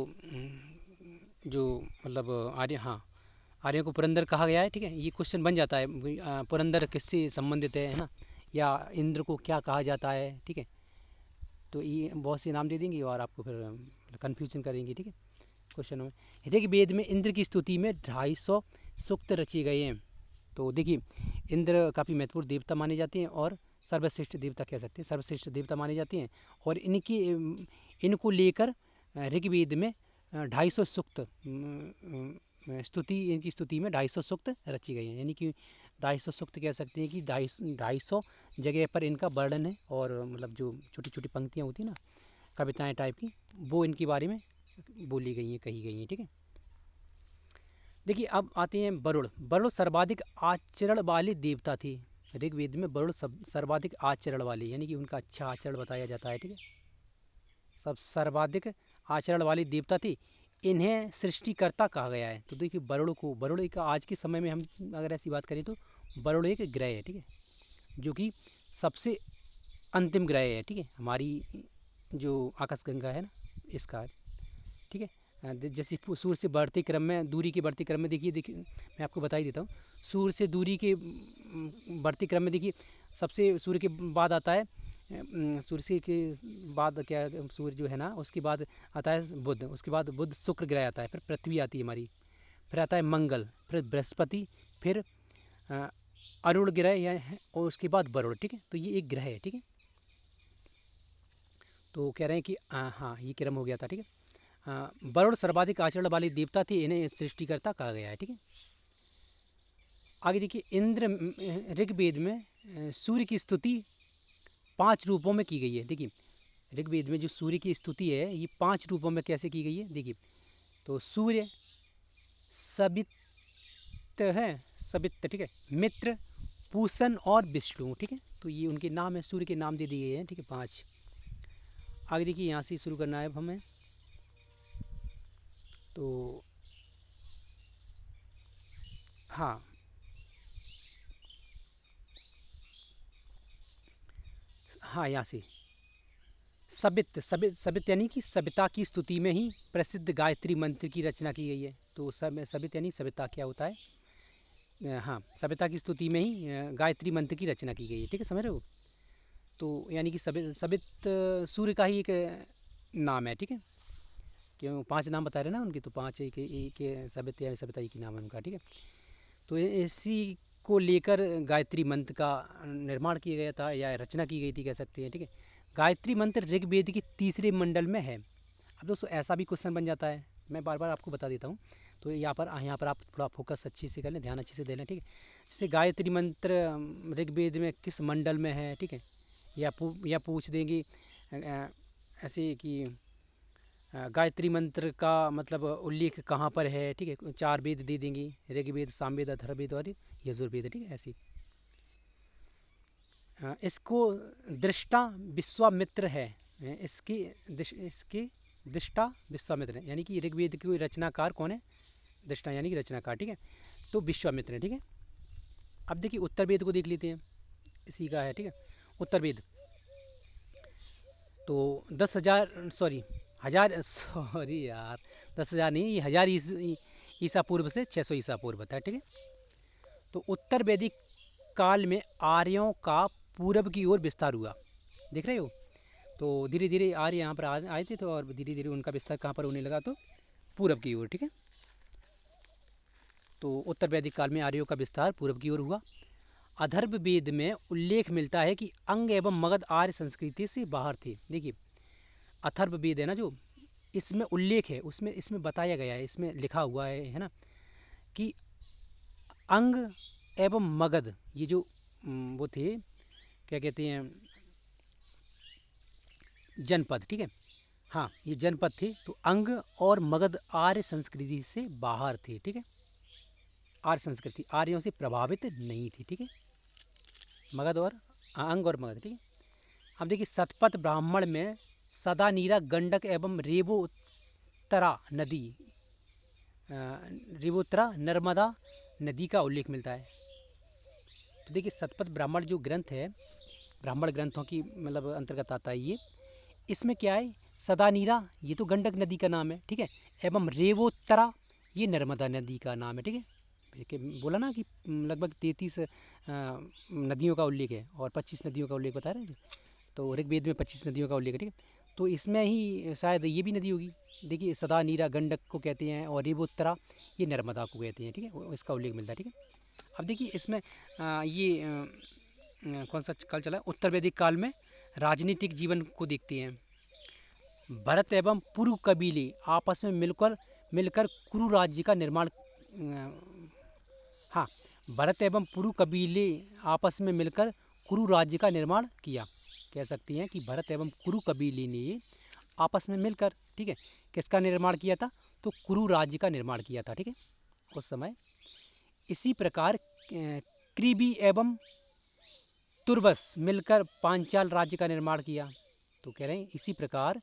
जो मतलब आर्य, हाँ, आर्यों को पुरंदर कहा गया है, ठीक है। ये क्वेश्चन बन जाता है, पुरंदर किससे संबंधित है ना, या इंद्र को क्या कहा जाता है, ठीक है। तो ये बहुत से नाम दे देंगे और आपको फिर कन्फ्यूजन करेंगे, ठीक है, क्वेश्चनों में। ऋग्वेद में इंद्र की स्तुति में 250 सूक्त रचे गए हैं। तो देखिए, इंद्र काफ़ी महत्वपूर्ण देवता माने जाते हैं और सर्वश्रेष्ठ देवता कह सकते हैं, सर्वश्रेष्ठ देवता माने जाते हैं। और इनको लेकर ऋग्वेद में 250 सूक्त स्तुति, इनकी स्तुति में 250 सूक्त रची गई हैं, यानी कि 250 सूक्त कह सकते हैं कि 250 जगह पर इनका वर्णन है। और मतलब जो छोटी छोटी पंक्तियाँ होती हैं ना, कविताएं टाइप की, वो इनके बारे में बोली गई हैं, कही गई हैं, ठीक है। देखिए, अब आते हैं वरुण। वरुण सर्वाधिक आचरण वाले देवता थे। ऋग्वेद में वरुण सर्वाधिक आचरण वाले, यानी कि उनका अच्छा आचरण बताया जाता है, ठीक है। सब सर्वाधिक आचरण वाले देवता थे, इन्हें सृष्टिकर्ता कहा गया है। तो देखिए, वरुण एक, आज के समय में हम अगर ऐसी बात करें तो वरुण एक ग्रह है, ठीक है, जो कि सबसे अंतिम ग्रह है, ठीक है, हमारी जो आकाशगंगा है ना, इसका, ठीक है। जैसे सूर्य से बढ़ते क्रम में, दूरी के बढ़ते क्रम में, देखिए मैं आपको बता ही देता हूँ। सूर्य से दूरी के बढ़ते क्रम में देखिए, सबसे सूर्य के बाद आता है सूर्य के बाद क्या, सूर्य जो है ना, उसके बाद आता है बुध, उसके बाद बुध शुक्र ग्रह आता है, फिर पृथ्वी आती है हमारी, फिर आता है मंगल, फिर बृहस्पति, फिर अरुण ग्रह या और उसके बाद वरुण, ठीक है। तो ये एक ग्रह है, ठीक है। तो कह रहे हैं कि हाँ, ये क्रम हो गया था, ठीक है। वरुण सर्वाधिक आचरण वाले देवता थे, इन्हें सृष्टिकर्ता कहा गया है, ठीक है। आगे देखिए, इंद्र ऋग्वेद में सूर्य की स्तुति 5 रूपों में की गई है। देखिए, ऋग्वेद में जो सूर्य की स्तुति है, ये 5 रूपों में कैसे की गई है, देखिए। तो सूर्य, सवित है, सवित, ठीक है, मित्र, पूषण और विष्णु, ठीक है। तो ये उनके नाम है, सूर्य के नाम दे दिए हैं, ठीक है, 5। आगे देखिए, यहाँ से शुरू करना है अब हमें। तो हाँ, हाँ, यहाँ से सबित सबित सबित यानी कि सविता की स्तुति में ही प्रसिद्ध गायत्री मंत्र की रचना की गई है। तो सबित यानी सविता क्या होता है? हाँ, सविता की स्तुति में ही गायत्री मंत्र की रचना की गई है। ठीक है, समझ रहे हो? तो यानी कि सबित सबित सूर्य का ही एक नाम है। ठीक है, क्यों 5 नाम बता रहे ना उनके, तो 5 एक सबित या सविता एक ही नाम है उनका। ठीक है, तो इसी को लेकर गायत्री मंत्र का निर्माण किया गया था या रचना की गई थी, कह सकते हैं। ठीक है, गायत्री मंत्र ऋग्वेद के तीसरे मंडल में है। अब दोस्तों ऐसा भी क्वेश्चन बन जाता है, मैं बार बार आपको बता देता हूँ, तो यहाँ पर आप थोड़ा फोकस अच्छे से कर लें, ध्यान अच्छे से दे लें। ठीक है, जैसे गायत्री मंत्र ऋग्वेद में किस मंडल में है? ठीक है, या पूछ देंगे ऐसे कि गायत्री मंत्र का मतलब उल्लेख कहाँ पर है? ठीक है, 4 वेद दे देंगे, ऋग्वेद, सामवेद, अथर्ववेद और यजुर्वेद। ठीक है, ऐसे इसको दृष्टा विश्वामित्र है। इसकी दृष्टा विश्वामित्र है, यानी कि ऋग्वेद के रचनाकार कौन है? दृष्टा यानी कि रचनाकार। ठीक है, तो विश्वामित्र है। ठीक है, अब देखिए उत्तर वेद को देख लेते हैं, इसी का है। ठीक है, उत्तर वेद तो 10,000 सॉरी 10,000 नहीं, ये 1000 ईसा पूर्व से 600 ईसा पूर्व था। ठीक है, तो उत्तर वैदिक काल में आर्यों का पूरब की ओर विस्तार हुआ। देख रहे हो? तो धीरे धीरे आर्य यहाँ पर आए थे, तो और धीरे धीरे उनका विस्तार कहाँ पर होने लगा? तो पूरब की ओर। ठीक है, तो उत्तर वैदिक काल में आर्यों का विस्तार पूरब की ओर हुआ। अथर्व वेद में उल्लेख मिलता है कि अंग एवं मगध आर्य संस्कृति से बाहर थे। देखिए अथर्व वेद है ना, जो इसमें उल्लेख है, उसमें इसमें बताया गया है, इसमें लिखा हुआ है ना, कि अंग एवं मगध ये जो वो थे, क्या कहते हैं, जनपद। ठीक है, हाँ ये जनपद थे, तो अंग और मगध आर्य संस्कृति से बाहर थे। ठीक है, आर्य संस्कृति आर्यों से प्रभावित नहीं थी। ठीक है, मगध और अंग और मगध। ठीक है, अब देखिए सतपथ ब्राह्मण में सदा नीरा, गंडक एवं रेवोत्तरा नदी, रेवोत्तरा नर्मदा नदी का उल्लेख मिलता है। तो देखिए सतपथ ब्राह्मण जो ग्रंथ है, ब्राह्मण ग्रंथों की मतलब अंतर्गत आता है ये। इसमें क्या है? सदा नीरा ये तो गंडक नदी का नाम है। ठीक है, एवं रेवोत्तरा ये नर्मदा नदी का नाम है। ठीक है, बोला ना कि लगभग 33 नदियों का उल्लेख है और 25 नदियों का उल्लेख बता रहे हैं। तो ऋग्वेद में 25 नदियों का उल्लेख है। ठीक है, तो इसमें ही शायद ये भी नदी होगी। देखिए सदा नीरा गंडक को कहते हैं और रेवोत्तरा ये नर्मदा को कहते हैं। ठीक है, इसका उल्लेख मिलता है। ठीक है, अब देखिए इसमें कौन सा काल चला? उत्तर वैदिक काल में राजनीतिक जीवन को देखते हैं। भरत एवं पुरु कबीले आपस में मिलकर कुरु राज्य का निर्माण, हाँ भरत एवं पुरु कबीले आपस में मिलकर कुरु राज्य का निर्माण किया। कह सकती हैं कि भरत एवं कुरु कबीले ने आपस में मिलकर, ठीक है, किसका निर्माण किया था? तो कुरु राज्य का निर्माण किया था। ठीक है, उस समय। इसी प्रकार कृबि एवं तुर्बस मिलकर पांचाल राज्य का निर्माण किया। तो कह रहे हैं इसी प्रकार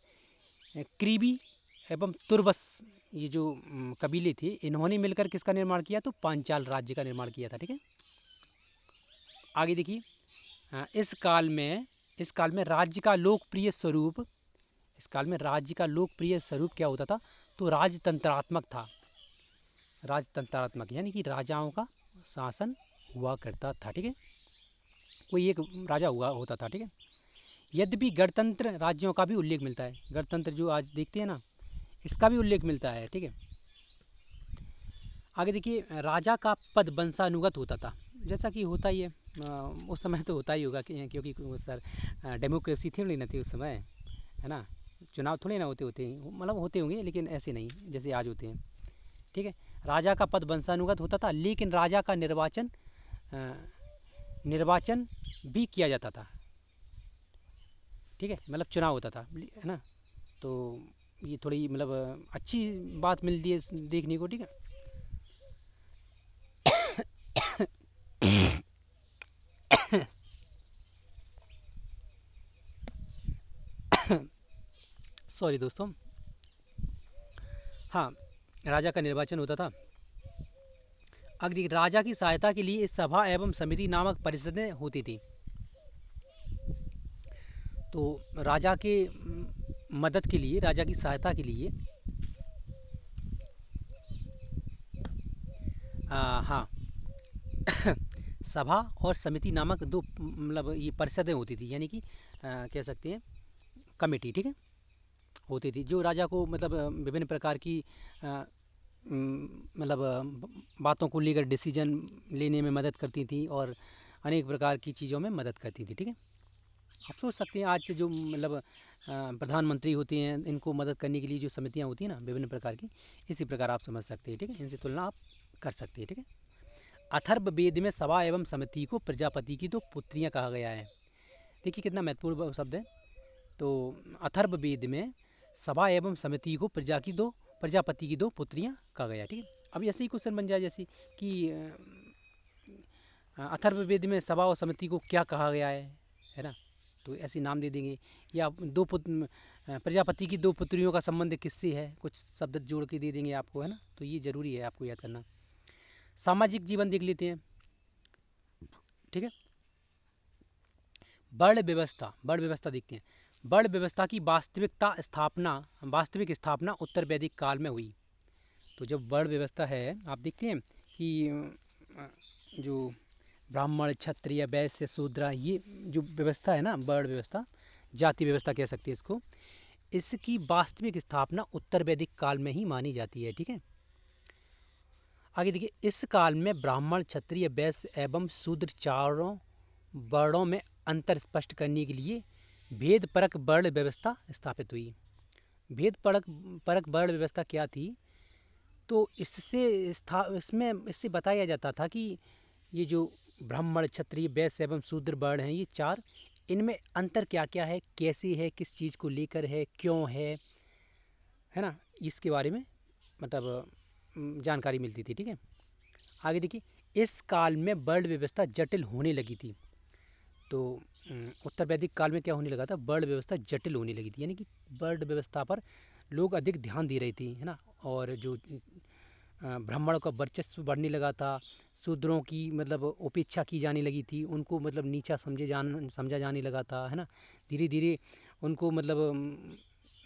कृबि एवं तुर्बस ये जो कबीले थे, इन्होंने मिलकर किसका निर्माण किया? तो पांचाल राज्य का निर्माण किया था। ठीक है, आगे देखिए इस काल में राज्य का लोकप्रिय स्वरूप, इस काल में राज्य का लोकप्रिय स्वरूप क्या होता था? तो राजतंत्रात्मक था। राजतंत्रात्मक यानी कि राजाओं का शासन हुआ करता था। ठीक है, कोई एक राजा होता था। ठीक है, यद्यपि गणतंत्र राज्यों का भी उल्लेख मिलता है। गणतंत्र जो आज देखते हैं ना, इसका भी उल्लेख मिलता है। ठीक है, आगे देखिए राजा का पद वंशानुगत होता था, जैसा कि होता ही है उस समय तो होता ही होगा, क्योंकि सर डेमोक्रेसी थी नहीं थी उस समय, है ना, चुनाव थोड़े ना होते मतलब होते होंगे लेकिन ऐसे नहीं जैसे आज होते हैं। ठीक है, राजा का पद वंशानुगत होता था, लेकिन राजा का निर्वाचन भी किया जाता था। ठीक है, मतलब चुनाव होता था, है ना, तो ये थोड़ी मतलब अच्छी बात मिलती है देखने को। ठीक है, सॉरी दोस्तों, हाँ राजा का निर्वाचन होता था। अगली राजा की सहायता के लिए सभा एवं समिति नामक परिषदें होती थी। तो राजा के मदद के लिए, राजा की सहायता के लिए हाँ सभा और समिति नामक दो मतलब ये परिषदें होती थी, यानी कि कह सकते हैं कमेटी, ठीक है, होती थी, जो राजा को मतलब विभिन्न प्रकार की मतलब बातों को लेकर डिसीजन लेने में मदद करती थी और अनेक प्रकार की चीज़ों में मदद करती थी, ठीक है। आप सोच सकते हैं आज से जो मतलब प्रधानमंत्री होते हैं, इनको मदद करने के लिए जो समितियां होती हैं ना विभिन्न प्रकार की, इसी प्रकार आप समझ सकते हैं, ठीक है, इनसे तुलना आप कर सकते हैं, ठीक है। अथर्ववेद में सभा एवं समिति को प्रजापति की दो पुत्रियां कहा गया है। देखिए कितना महत्वपूर्ण शब्द है। तो अथर्ववेद में सभा एवं समिति को प्रजापति की दो पुत्रियां कहा गया, ठीक है। अब ऐसे ही क्वेश्चन बन जाए जैसे कि अथर्ववेद में सभा और समिति को क्या कहा गया है ना, तो ऐसे नाम दे देंगे। या प्रजापति की दो पुत्रियों का संबंध किससे है, कुछ शब्द जोड़ के दे देंगे आपको, है ना, तो ये जरूरी है आपको याद करना। सामाजिक जीवन देख लेते हैं, ठीक है। वर्ण व्यवस्था देखते हैं। वर्ण व्यवस्था की वास्तविक स्थापना उत्तर वैदिक काल में हुई। तो जब वर्ण व्यवस्था है, आप देखते हैं कि जो ब्राह्मण, क्षत्रिय, वैश्य, शूद्र, ये जो व्यवस्था है ना, वर्ण व्यवस्था, जाति व्यवस्था कह सकते हैं इसको, इसकी वास्तविक स्थापना उत्तर वैदिक काल में ही मानी जाती है, ठीक है। आगे देखिए, इस काल में ब्राह्मण, क्षत्रिय, वैश्य एवं शूद्र चारों वर्णों में अंतर स्पष्ट करने के लिए भेद परक वर्ण व्यवस्था स्थापित हुई। भेद परक वर्ण व्यवस्था क्या थी, तो इससे बताया जाता था कि ये जो ब्राह्मण, क्षत्रिय, वैश्य एवं शूद्र वर्ण हैं, ये चार, इनमें अंतर क्या क्या है, कैसे है, किस चीज़ को लेकर है, क्यों है ना, इसके बारे में मतलब जानकारी मिलती थी, ठीक है। आगे देखिए, इस काल में वर्ण व्यवस्था जटिल होने लगी थी। तो उत्तर वैदिक काल में क्या होने लगा था, वर्ण व्यवस्था जटिल होने लगी थी, यानी कि वर्ण व्यवस्था पर लोग अधिक ध्यान दे रहे थे, है ना, और जो ब्राह्मणों का वर्चस्व बढ़ने लगा था, शूद्रों की मतलब उपेक्षा की जाने लगी थी, उनको मतलब नीचा समझा जाने लगा था, है ना। धीरे धीरे उनको मतलब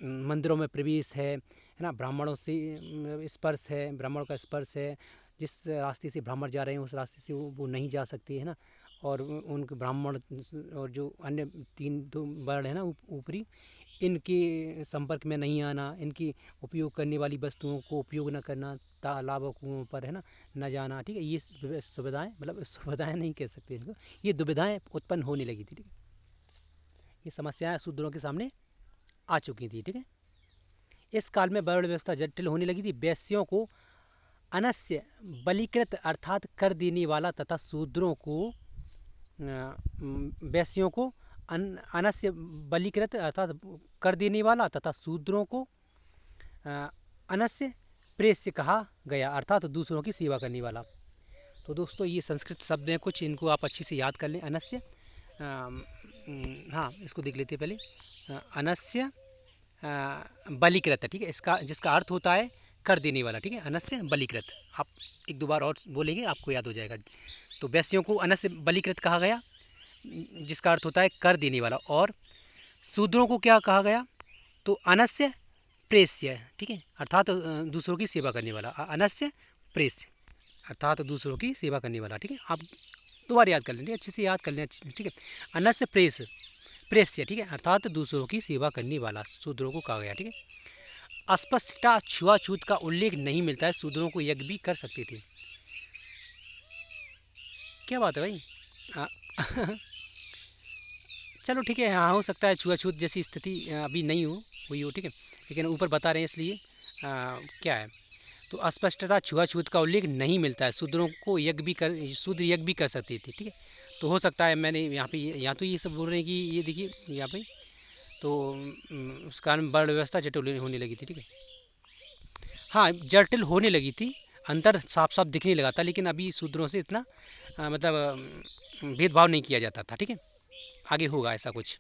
मंदिरों में प्रवेश है ना, ब्राह्मणों से स्पर्श है, ब्राह्मणों का स्पर्श है, जिस रास्ते से ब्राह्मण जा रहे हैं उस रास्ते से वो नहीं जा सकते, है ना। और उनके ब्राह्मण और जो अन्य दो वर्ण है ना ऊपरी, इनके संपर्क में नहीं आना, इनकी उपयोग करने वाली वस्तुओं को उपयोग न करना, तालाबों कुओं पर, है ना, न जाना, ठीक है। ये सुविधाएं, मतलब सुविधाएं नहीं कह सकते इनको, ये दुविधाएं उत्पन्न होने लगी थी, ठीक है। ये समस्याएं शूद्रों के सामने आ चुकी थी, ठीक है। इस काल में वर्ण व्यवस्था जटिल होने लगी थी। वैश्यों को अनस्य बलीकृत अर्थात कर देने वाला तथा शूद्रों को वैश्यों को अनस्य बलीकृत अर्थात कर देने वाला तथा शूद्रों को अनस्य प्रेस्य कहा गया, अर्थात दूसरों की सेवा करने वाला। तो दोस्तों ये संस्कृत शब्द हैं कुछ, इनको आप अच्छे से याद कर लें। अनस्य, हाँ इसको देख लेते हैं पहले। अनस्य बलीकृत, ठीक है, इसका जिसका अर्थ होता है कर देने वाला, ठीक है, अनस्य बलीकृत। आप एक दो बार और बोलेंगे आपको याद हो जाएगा। तो वैश्यों को अनस्य बलीकृत कहा गया, जिसका अर्थ होता है कर देने वाला। और शूद्रों को क्या कहा गया, तो अनस्य प्रेस्य, ठीक है, अर्थात दूसरों की सेवा करने वाला। अनस्य प्रेस्य अर्थात दूसरों की सेवा करने वाला, ठीक है। आप दोबारा याद कर लेंगे, अच्छे से याद कर लें, ठीक है। अनस्य प्रेस्य, ठीक है, अर्थात दूसरों की सेवा करने वाला शूद्रों को कहा गया, ठीक है। अस्पष्टता छुआछूत का उल्लेख नहीं मिलता है, शूद्रों को यज्ञ भी कर सकते थे। क्या बात है भाई चलो ठीक है, हाँ हो सकता है छुआछूत जैसी स्थिति अभी नहीं हुई हो, ठीक है, लेकिन ऊपर बता रहे हैं इसलिए क्या है, तो अस्पष्टता छुआछूत का उल्लेख नहीं मिलता है, शूद्रों को शूद्र यज्ञ भी कर सकते थे, ठीक है। तो हो सकता है मैंने यहाँ पे यहाँ तो ये सब बोल रहे हैं कि ये देखिए यहाँ पे तो उस कारण वर्ण व्यवस्था जटिल होने लगी थी, ठीक है। हाँ जटिल होने लगी थी, अंतर साफ साफ दिखने लगा था, लेकिन अभी शूद्रों से इतना मतलब भेदभाव नहीं किया जाता था, ठीक है। आगे होगा ऐसा कुछ,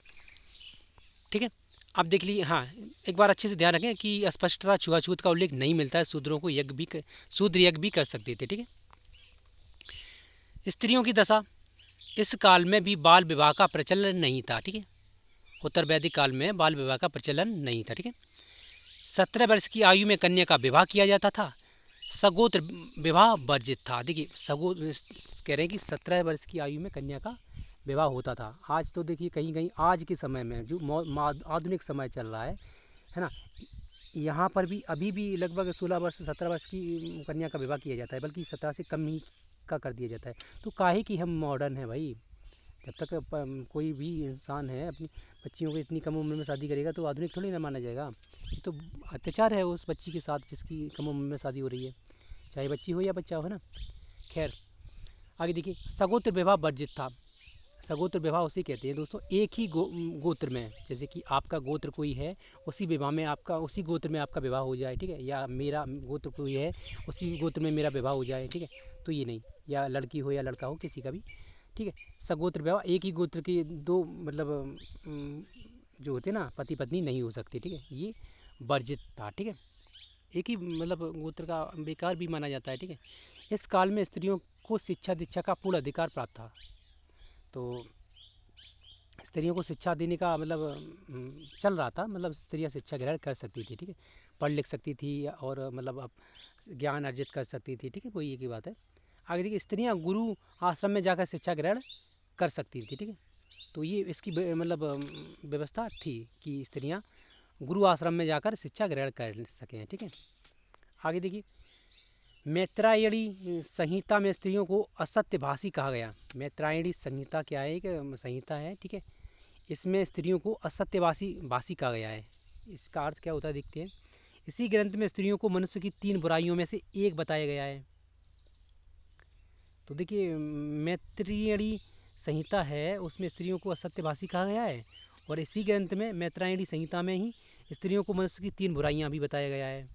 ठीक है। अब देख लीजिए, हाँ एक बार अच्छे से ध्यान रखें कि अस्पष्टता छुआछूत का उल्लेख नहीं मिलता है, शूद्रों को शूद्र यज्ञ भी कर सकते थे, ठीक है। स्त्रियों की दशा, इस काल में भी बाल विवाह का प्रचलन नहीं था, ठीक है, उत्तर वैदिक काल में बाल विवाह का प्रचलन नहीं था। ठीक है, 17 वर्ष की आयु में कन्या का विवाह किया जाता था, सगोत्र विवाह वर्जित था। देखिए कह रहे हैं कि 17 वर्ष की आयु में कन्या का विवाह होता था। आज तो देखिए कहीं कहीं आज के समय में जो आधुनिक समय चल रहा है ना, यहाँ पर भी अभी भी लगभग 16 वर्ष 17 वर्ष की कन्या का विवाह किया जाता है, बल्कि 17 से कम ही का कर दिया जाता है। तो काहे कि हम मॉडर्न हैं भाई, जब तक कोई भी इंसान है अपनी बच्चियों को इतनी कम उम्र में शादी करेगा तो आधुनिक थोड़ी ना माना जाएगा। ये तो अत्याचार है उस बच्ची के साथ जिसकी कम उम्र में शादी हो रही है, चाहे बच्ची हो या बच्चा हो, है ना। खैर आगे देखिए, सगोत्र विवाह वर्जित था। सगोत्र विवाह उसे कहते हैं दोस्तों, एक ही गोत्र में, जैसे कि आपका गोत्र कोई है, उसी विवाह में आपका उसी गोत्र में आपका विवाह हो जाए। ठीक है, या मेरा गोत्र कोई है, उसी गोत्र में मेरा विवाह हो जाए। ठीक है, तो ये नहीं, या लड़की हो या लड़का हो, किसी का भी। ठीक है, सगोत्र विवाह, एक ही गोत्र के दो मतलब जो होते ना पति पत्नी नहीं हो सकते। ठीक है, ये वर्जित था। ठीक है, एक ही मतलब गोत्र का बेकार भी माना जाता है। ठीक है, इस काल में स्त्रियों को शिक्षा दीक्षा का पूर्ण अधिकार प्राप्त था। तो स्त्रियों को शिक्षा देने का मतलब चल रहा था, मतलब स्त्रियां शिक्षा ग्रहण कर सकती थी। ठीक है, पढ़ लिख सकती थी और मतलब अब ज्ञान अर्जित कर सकती थी। ठीक है, कोई एक ही बात है। आगे देखिए, स्त्रियां गुरु आश्रम में जाकर शिक्षा ग्रहण कर सकती थी। ठीक है, तो ये इसकी मतलब व्यवस्था थी कि स्त्रियां गुरु आश्रम में जाकर शिक्षा ग्रहण कर सकें। ठीक है, आगे देखिए, मैत्रायणी संहिता में स्त्रियों को असत्यभाषी कहा गया। मैत्रायणी संहिता क्या है, एक संहिता है। ठीक है, इसमें स्त्रियों को असत्यभाषी कहा गया है। इसका अर्थ क्या होता है देखते हैं। इसी ग्रंथ में स्त्रियों को मनुष्य की 3 बुराइयों में से एक बताया गया है। तो देखिए, मैत्रेयणी संहिता है, उसमें स्त्रियों को असत्यभाषी कहा गया है, और इसी ग्रंथ में मैत्रायणी संहिता में ही स्त्रियों को मनुष्य की 3 बुराइयां भी बताया गया है,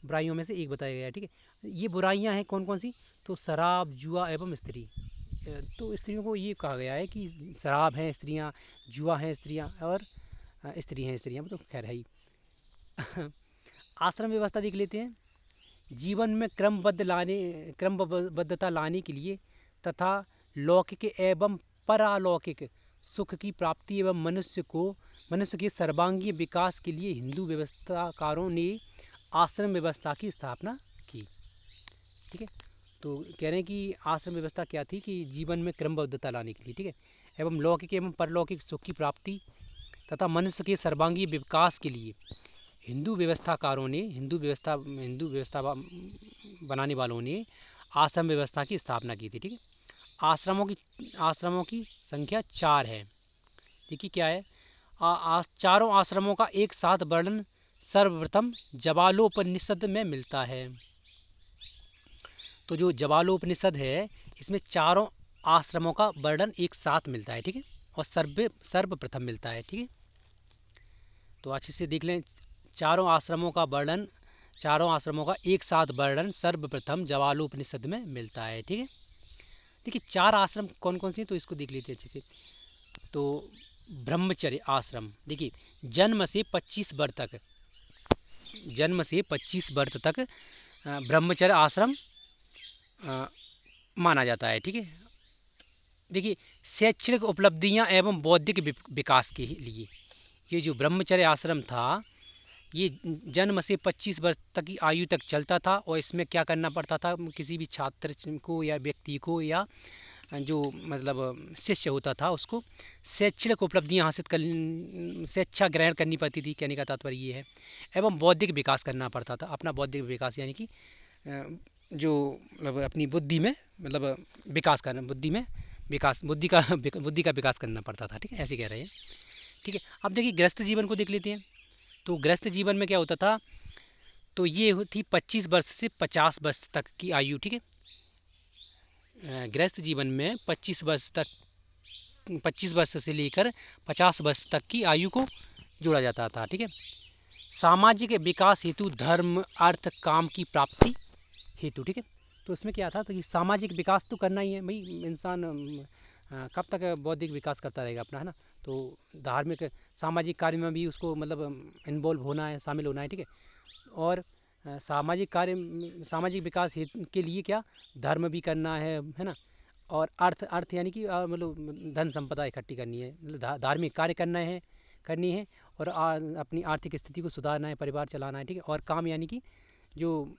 बुराइयों में से एक बताया गया है। ठीक है, ये बुराइयां हैं कौन कौन सी, तो शराब, जुआ एवं स्त्री। तो स्त्रियों को ये कहा गया है कि शराब हैं स्त्रियां, जुआ हैं स्त्रियां, और स्त्री हैं स्त्रियां, तो खैर है ही। आश्रम व्यवस्था देख लेते हैं। जीवन में क्रमबद्धता लाने के लिए तथा लौकिक एवं परालौकिक सुख की प्राप्ति एवं मनुष्य के सर्वांगीण विकास के लिए हिंदू व्यवस्थाकारों ने आश्रम व्यवस्था की स्थापना की। ठीक है, तो कह रहे हैं कि आश्रम व्यवस्था क्या थी कि जीवन में क्रमबद्धता लाने के लिए, ठीक है, एवं लौकिक एवं परलौकिक सुख की प्राप्ति तथा मनुष्य के सर्वांगीण विकास के लिए हिंदू व्यवस्थाकारों ने हिंदू व्यवस्था बनाने वालों ने आश्रम व्यवस्था की स्थापना की थी। ठीक है, आश्रमों की संख्या 4 है। देखिए क्या है, चारों आश्रमों का एक साथ वर्णन सर्वप्रथम जवालोपनिषद में मिलता है। तो जो जवालोपनिषद है, इसमें चारों आश्रमों का वर्णन एक साथ मिलता है। ठीक है, और सर्वप्रथम मिलता है। ठीक है, तो अच्छे से देख लें, चारों आश्रमों का एक साथ वर्णन सर्वप्रथम जवालोपनिषद में मिलता है। ठीक है, देखिए 4 आश्रम कौन कौन से हैं, तो इसको देख लेते हैं अच्छे से। तो ब्रह्मचर्य आश्रम, देखिए जन्म से 25 वर्ष तक ब्रह्मचर्य आश्रम माना जाता है। ठीक है, देखिए शैक्षणिक उपलब्धियां एवं बौद्धिक विकास के लिए ये जो ब्रह्मचर्य आश्रम था, ये जन्म से 25 वर्ष तक की आयु तक चलता था, और इसमें क्या करना पड़ता था, किसी भी छात्र को या व्यक्ति को या जो मतलब शिष्य होता था उसको शैक्षणिक उपलब्धियां शिक्षा ग्रहण करनी पड़ती थी, कहने का तात्पर्य ये है, एवं बौद्धिक विकास करना पड़ता था, अपना बौद्धिक विकास यानी कि जो मतलब अपनी बुद्धि में मतलब विकास करना, बुद्धि का विकास करना पड़ता था। ठीक है, ऐसे कह रहे हैं। ठीक है, अब देखिए गृहस्थ जीवन को देख लेते हैं। तो गृहस्थ जीवन में क्या होता था, तो ये थी 25 वर्ष से 50 वर्ष तक की आयु। ठीक है, गृहस्थ जीवन में 25 वर्ष से लेकर 50 वर्ष तक की आयु को जोड़ा जाता था। ठीक है, सामाजिक विकास हेतु धर्म अर्थ काम की प्राप्ति हेतु। ठीक है, तो इसमें क्या था, तो ये सामाजिक विकास तो करना ही है भाई, इंसान कब तक बौद्धिक विकास करता रहेगा अपना, है ना। तो धार्मिक सामाजिक कार्य में भी उसको मतलब इन्वॉल्व होना है, शामिल होना है। ठीक है, और सामाजिक विकास के लिए क्या धर्म भी करना है ना, और अर्थ अर्थ यानी कि मतलब धन संपदा इकट्ठी करनी है, मतलब धार्मिक कार्य करनी है। और अपनी आर्थिक स्थिति को सुधारना है, परिवार चलाना है, ठीक है। और काम यानी कि जो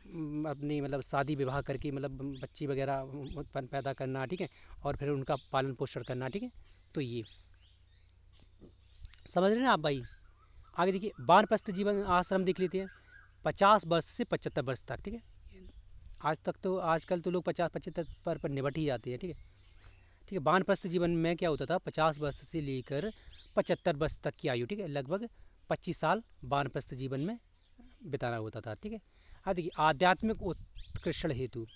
अपनी मतलब शादी विवाह करके मतलब बच्ची वगैरह उत्पन्न पैदा करना, ठीक है। और फिर उनका पालन पोषण करना, ठीक है। तो ये समझ रहे हैं ना आप भाई। आगे देखिए, वानप्रस्थ जीवन आश्रम देख लेते हैं। 50 वर्ष से 75 वर्ष तक, ठीक है। आज तक तो आजकल तो लोग 50-75 पर निपट ही जाते हैं, ठीक है। ठीक है, वानप्रस्थ जीवन में क्या होता था, 50 वर्ष से लेकर 75 वर्ष तक की आयु, ठीक है, लगभग 25 साल वानप्रस्थ जीवन में बिताना होता था, ठीक है। हाँ देखिए, आध्यात्मिक उत्कृष्ण हेतु,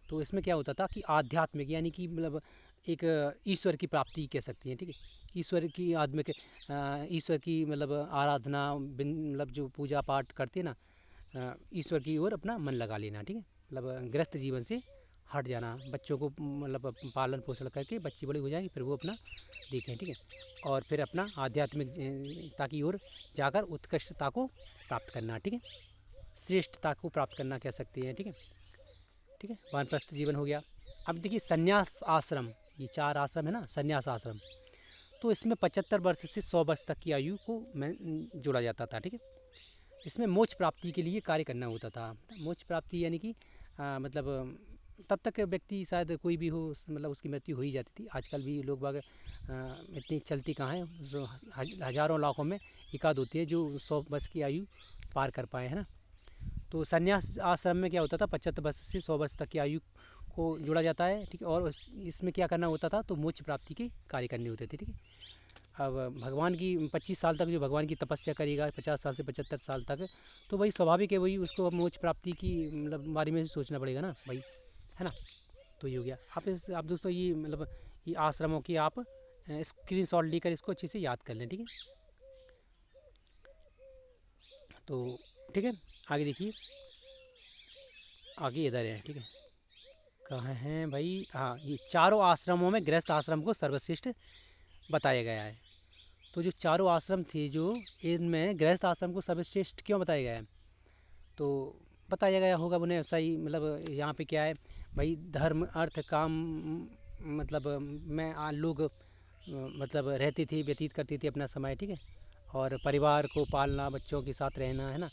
तो इसमें क्या होता था कि आध्यात्मिक यानी कि मतलब एक ईश्वर की प्राप्ति कह सकती हैं, ठीक है। ईश्वर की आत्मिक ईश्वर की मतलब आराधना, मतलब जो पूजा पाठ करते हैं ना, ईश्वर की ओर अपना मन लगा लेना, ठीक है। मतलब गृहस्थ जीवन से हट जाना, बच्चों को मतलब पालन पोषण करके बच्ची बड़ी हो जाएगी, फिर वो अपना देखें, ठीक है। और फिर अपना आध्यात्मिक की ओर जाकर उत्कृष्टता को प्राप्त करना, ठीक है। श्रेष्ठता को प्राप्त करना कह सकते हैं, ठीक है। ठीक है, वानप्रस्थ जीवन हो गया। अब देखिए, संन्यास आश्रम, ये 4 आश्रम है ना, संन्यास आश्रम। तो इसमें 75 वर्ष से 100 वर्ष तक की आयु को जोड़ा जाता था, ठीक है। इसमें मोक्ष प्राप्ति के लिए कार्य करना होता था। मोक्ष प्राप्ति यानी कि मतलब तब तक व्यक्ति शायद कोई भी हो मतलब उसकी मृत्यु हो ही जाती थी। आजकल भी लोग बाग इतनी चलती कहाँ है, जो हजारों लाखों में एकाध होती है जो 100 वर्ष की आयु पार कर पाए, है ना। तो संन्यास आश्रम में क्या होता था, 75 वर्ष से 100 वर्ष तक की आयु को जोड़ा जाता है, ठीक है। और इसमें क्या करना होता था, तो मोक्ष प्राप्ति के कार्य करने होते थे, ठीक है। अब भगवान की 25 साल तक जो भगवान की तपस्या करेगा, 50 साल से 75 साल तक, तो वही स्वाभाविक है, वही उसको मोक्ष प्राप्ति की मतलब बारे में सोचना पड़ेगा ना भाई, है ना। तो ये हो गया। आप दोस्तों ये मतलब ये आश्रमों की आप स्क्रीनशॉट लेकर इसको अच्छे से याद कर लें, ठीक है। तो ठीक है, आगे देखिए, आगे इधर है, ठीक है। कहाँ हैं भाई, हाँ, ये चारों आश्रमों में गृहस्थ आश्रम को सर्वश्रेष्ठ बताया गया है। तो जो चारों आश्रम थे, जो इनमें गृहस्थ आश्रम को सर्वश्रेष्ठ क्यों बताया गया है, तो बताया गया होगा उन्हें सही। मतलब यहाँ पे क्या है भाई, धर्म अर्थ काम मतलब में लोग मतलब रहते थे, व्यतीत करते थे अपना समय, ठीक है। और परिवार को पालना, बच्चों के साथ रहना, है ना,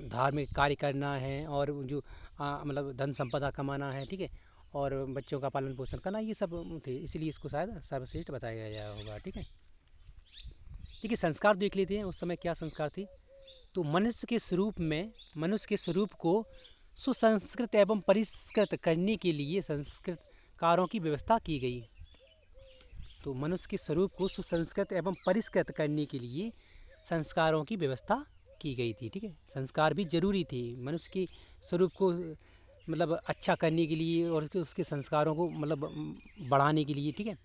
धार्मिक कार्य करना है, और जो मतलब धन संपदा कमाना है, ठीक है। और बच्चों का पालन पोषण करना, ये सब थे, इसीलिए इसको शायद सर्वश्रेष्ठ बताया गया होगा, ठीक है। ठीक है, संस्कार देख लेते हैं उस समय क्या संस्कार थे। तो मनुष्य के स्वरूप को सुसंस्कृत एवं परिष्कृत करने के लिए संस्कृतकारों की व्यवस्था की गई। तो मनुष्य के स्वरूप को सुसंस्कृत एवं परिष्कृत करने के लिए संस्कारों की व्यवस्था की गई थी, ठीक है। संस्कार भी जरूरी थे मनुष्य के स्वरूप को मतलब अच्छा करने के लिए, और उसके संस्कारों को मतलब बढ़ाने के लिए, ठीक है।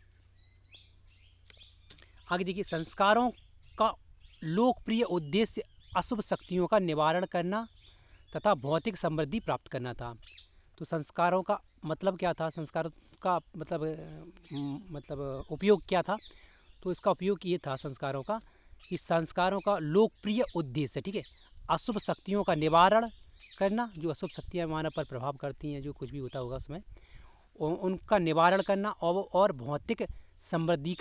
आगे देखिए, संस्कारों का लोकप्रिय उद्देश्य अशुभ शक्तियों का निवारण करना तथा भौतिक समृद्धि प्राप्त करना था। तो संस्कारों का मतलब क्या था, संस्कारों का मतलब उपयोग क्या था, तो इसका उपयोग ये था संस्कारों का, कि संस्कारों का लोकप्रिय उद्देश्य, ठीक है, अशुभ शक्तियों का निवारण करना, जो अशुभ शक्तियाँ मानव पर प्रभाव करती हैं, जो कुछ भी होता होगा उसमें उनका निवारण करना, और भौतिक समृद्धि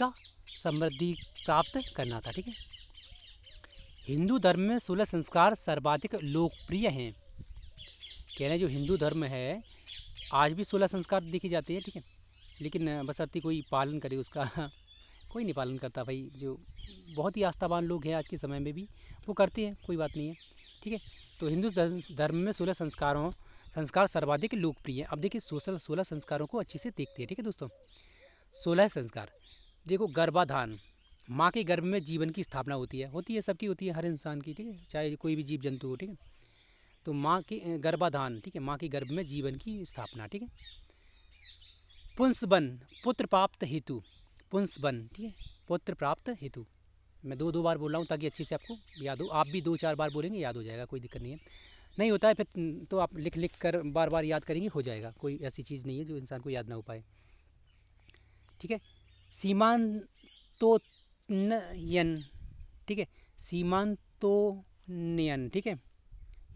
प्राप्त करना था, ठीक है। हिंदू धर्म में 16 संस्कार सर्वाधिक लोकप्रिय हैं। कह रहे हैं जो हिंदू धर्म है, आज भी 16 संस्कार देखे जाते हैं, ठीक है। लेकिन बशर्ते कोई पालन करे उसका कोई नहीं पालन करता भाई। जो बहुत ही आस्थावान लोग हैं आज के समय में भी वो करते हैं, कोई बात नहीं है, ठीक है। तो हिंदू धर्म में 16 संस्कार सर्वाधिक लोकप्रिय है। अब देखिए 16 संस्कारों को अच्छे से देखते हैं, ठीक है दोस्तों। 16 संस्कार, देखो, गर्भाधान, माँ के गर्भ में जीवन की स्थापना होती है सबकी होती है, हर इंसान की, ठीक है, चाहे कोई भी जीव जंतु हो, ठीक है। तो माँ के गर्भाधान, ठीक है, माँ के गर्भ में जीवन की स्थापना, ठीक है। पुंसवन, पुत्र प्राप्त हेतु, पुंसवन, ठीक है, पुत्र प्राप्त हेतु। मैं दो बार बोल रहा हूँ ताकि अच्छे से आपको याद हो। आप भी 2-4 बार बोलेंगे, याद हो जाएगा, कोई दिक्कत नहीं है। नहीं होता है फिर तो आप लिख लिख कर बार बार याद करेंगे, हो जाएगा। कोई ऐसी चीज़ नहीं है जो इंसान को याद ना हो पाए, ठीक है। सीमांतोन्नयन, ठीक है, सीमांतोन्नयन, ठीक है।